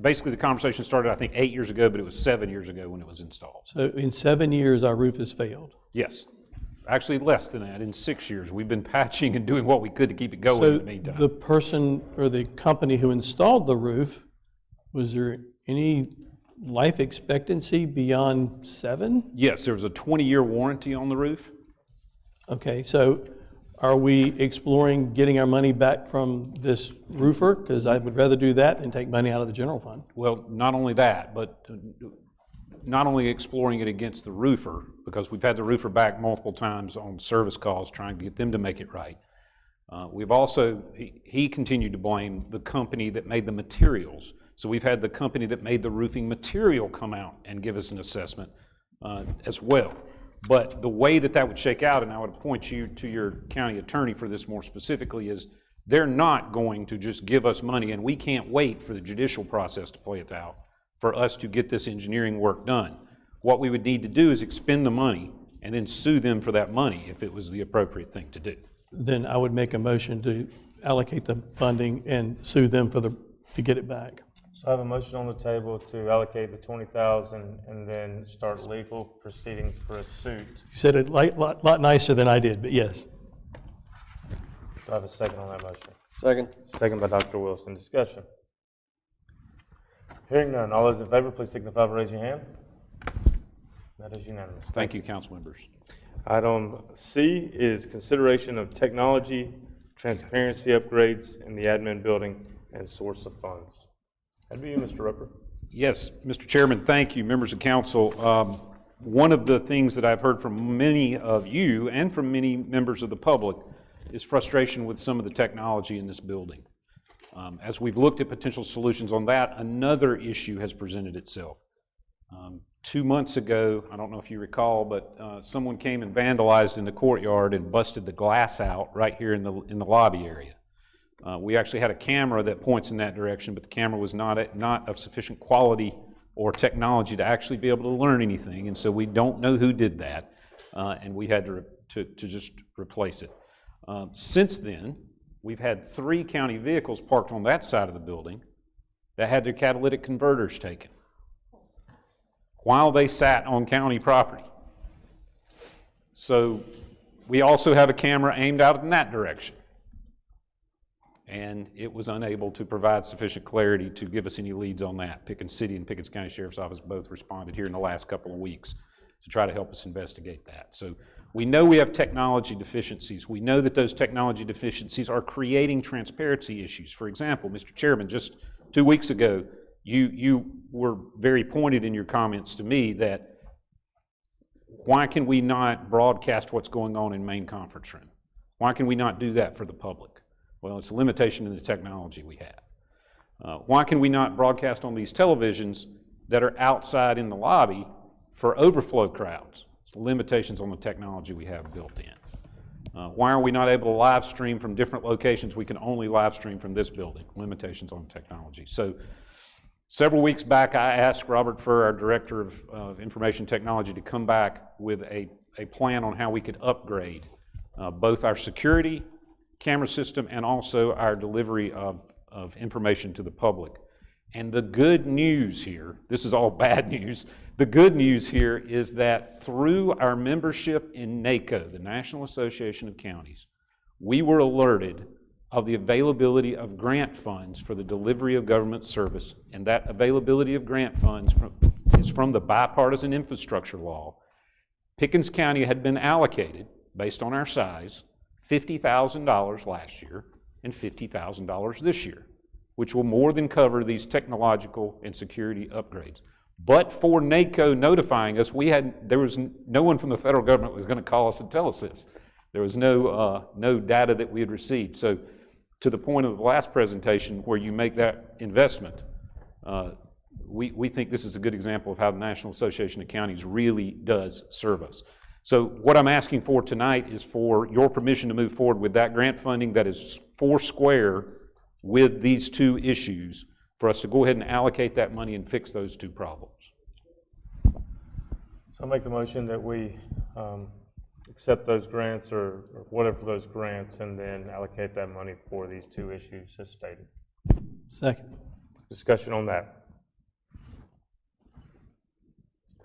basically the conversation started, I think, 8 years ago, but it was 7 years ago when it was installed. So in 7 years, our roof has failed? Yes. Actually, less than that. In 6 years, we've been patching and doing what we could to keep it going So in the meantime. the person or the company who installed the roof, was there any life expectancy beyond 7? Yes, there was a 20-year warranty on the roof. Okay, so are we exploring getting our money back from this roofer? Because I would rather do that than take money out of the general fund. Well, not only that, but not only exploring it against the roofer, because we've had the roofer back multiple times on service calls trying to get them to make it right. We've also, he continued to blame the company that made the materials. So we've had the company that made the roofing material come out and give us an assessment as well. But the way that that would shake out, and I would point you to your county attorney for this more specifically, is they're not going to just give us money, and we can't wait for the judicial process to play it out for us to get this engineering work done. What we would need to do is expend the money and then sue them for that money if it was the appropriate thing to do. Then I would make a motion to allocate the funding and sue them for to get it back. So I have a motion on the table to allocate the $20,000 and then start legal proceedings for a suit. You said it a lot nicer than I did, but yes. Do I have a second on that motion? Second. Second by Dr. Wilson. Discussion. Hearing none. All those in favor, please signify by raising your hand. That is unanimous. Thank you, council members. Item C is consideration of technology transparency upgrades in the admin building and source of funds. That'd be you, Mr. Roper. Yes, Mr. Chairman, thank you, members of council. One of the things that I've heard from many of you and from many members of the public is frustration with some of the technology in this building. As we've looked at potential solutions on that, another issue has presented itself. 2 months ago, I don't know if you recall, but someone came and vandalized in the courtyard and busted the glass out right here in the lobby area. We actually had a camera that points in that direction, but the camera was not of sufficient quality or technology to actually be able to learn anything, and so we don't know who did that, and we had to just replace it. Since then, we've had 3 county vehicles parked on that side of the building that had their catalytic converters taken while they sat on county property. So we also have a camera aimed out in that direction. And it was unable to provide sufficient clarity to give us any leads on that. Pickens City and Pickens County Sheriff's Office both responded here in the last couple of weeks to try to help us investigate that. So we know we have technology deficiencies. We know that those technology deficiencies are creating transparency issues. For example, Mr. Chairman, just 2 weeks ago, you were very pointed in your comments to me that why can we not broadcast what's going on in main conference room? Why can we not do that for the public? Well, it's a limitation in the technology we have. Why can we not broadcast on these televisions that are outside in the lobby for overflow crowds? It's limitations on the technology we have built in. Why are we not able to live stream from different locations? We can only live stream from this building. Limitations on technology. So several weeks back, I asked Robert Furr, our Director of Information Technology, to come back with a plan on how we could upgrade both our security camera system and also our delivery of information to the public. And the good news here, this is all bad news, the good news here is that through our membership in NACO, the National Association of Counties, we were alerted of the availability of grant funds for the delivery of government service, and that availability of grant funds is from the bipartisan infrastructure law. Pickens County had been allocated, based on our size, $50,000 last year and $50,000 this year, which will more than cover these technological and security upgrades. But for NACO notifying us, there was no one from the federal government was going to call us and tell us this. There was no data that we had received. So to the point of the last presentation where you make that investment, we think this is a good example of how the National Association of Counties really does serve us. So what I'm asking for tonight is for your permission to move forward with that grant funding that is foursquare with these 2 issues for us to go ahead and allocate that money and fix those 2 problems. So I'll make the motion that we accept those grants or whatever those grants and then allocate that money for these 2 issues as stated. Second. Discussion on that.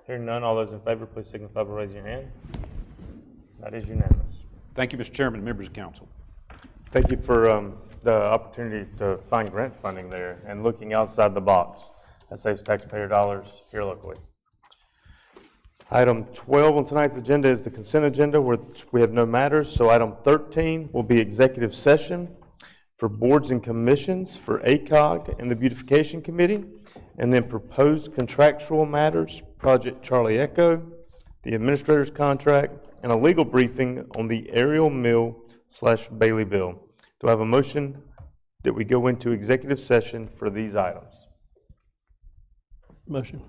Hearing none, all those in favor, please signify by raising your hand. That is unanimous. Thank you, Mr. Chairman and members of council. Thank you for the opportunity to find grant funding there and looking outside the box. That saves taxpayer dollars here locally. Item 12 on tonight's agenda is the consent agenda, where we have no matters. So item 13 will be executive session for boards and commissions for ACOG and the Beautification Committee, and then proposed contractual matters, Project Charlie Echo, the administrator's contract, and a legal briefing on the Ariel Mill / Bailey bill. Do I have a motion that we go into executive session for these items? Motion.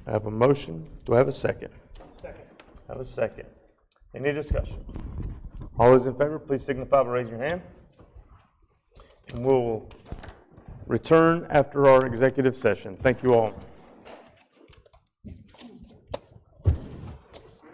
I have a motion. Do I have a second? Second. I have a second. Any discussion? All those in favor, please signify by raising your hand. And we'll return after our executive session. Thank you all.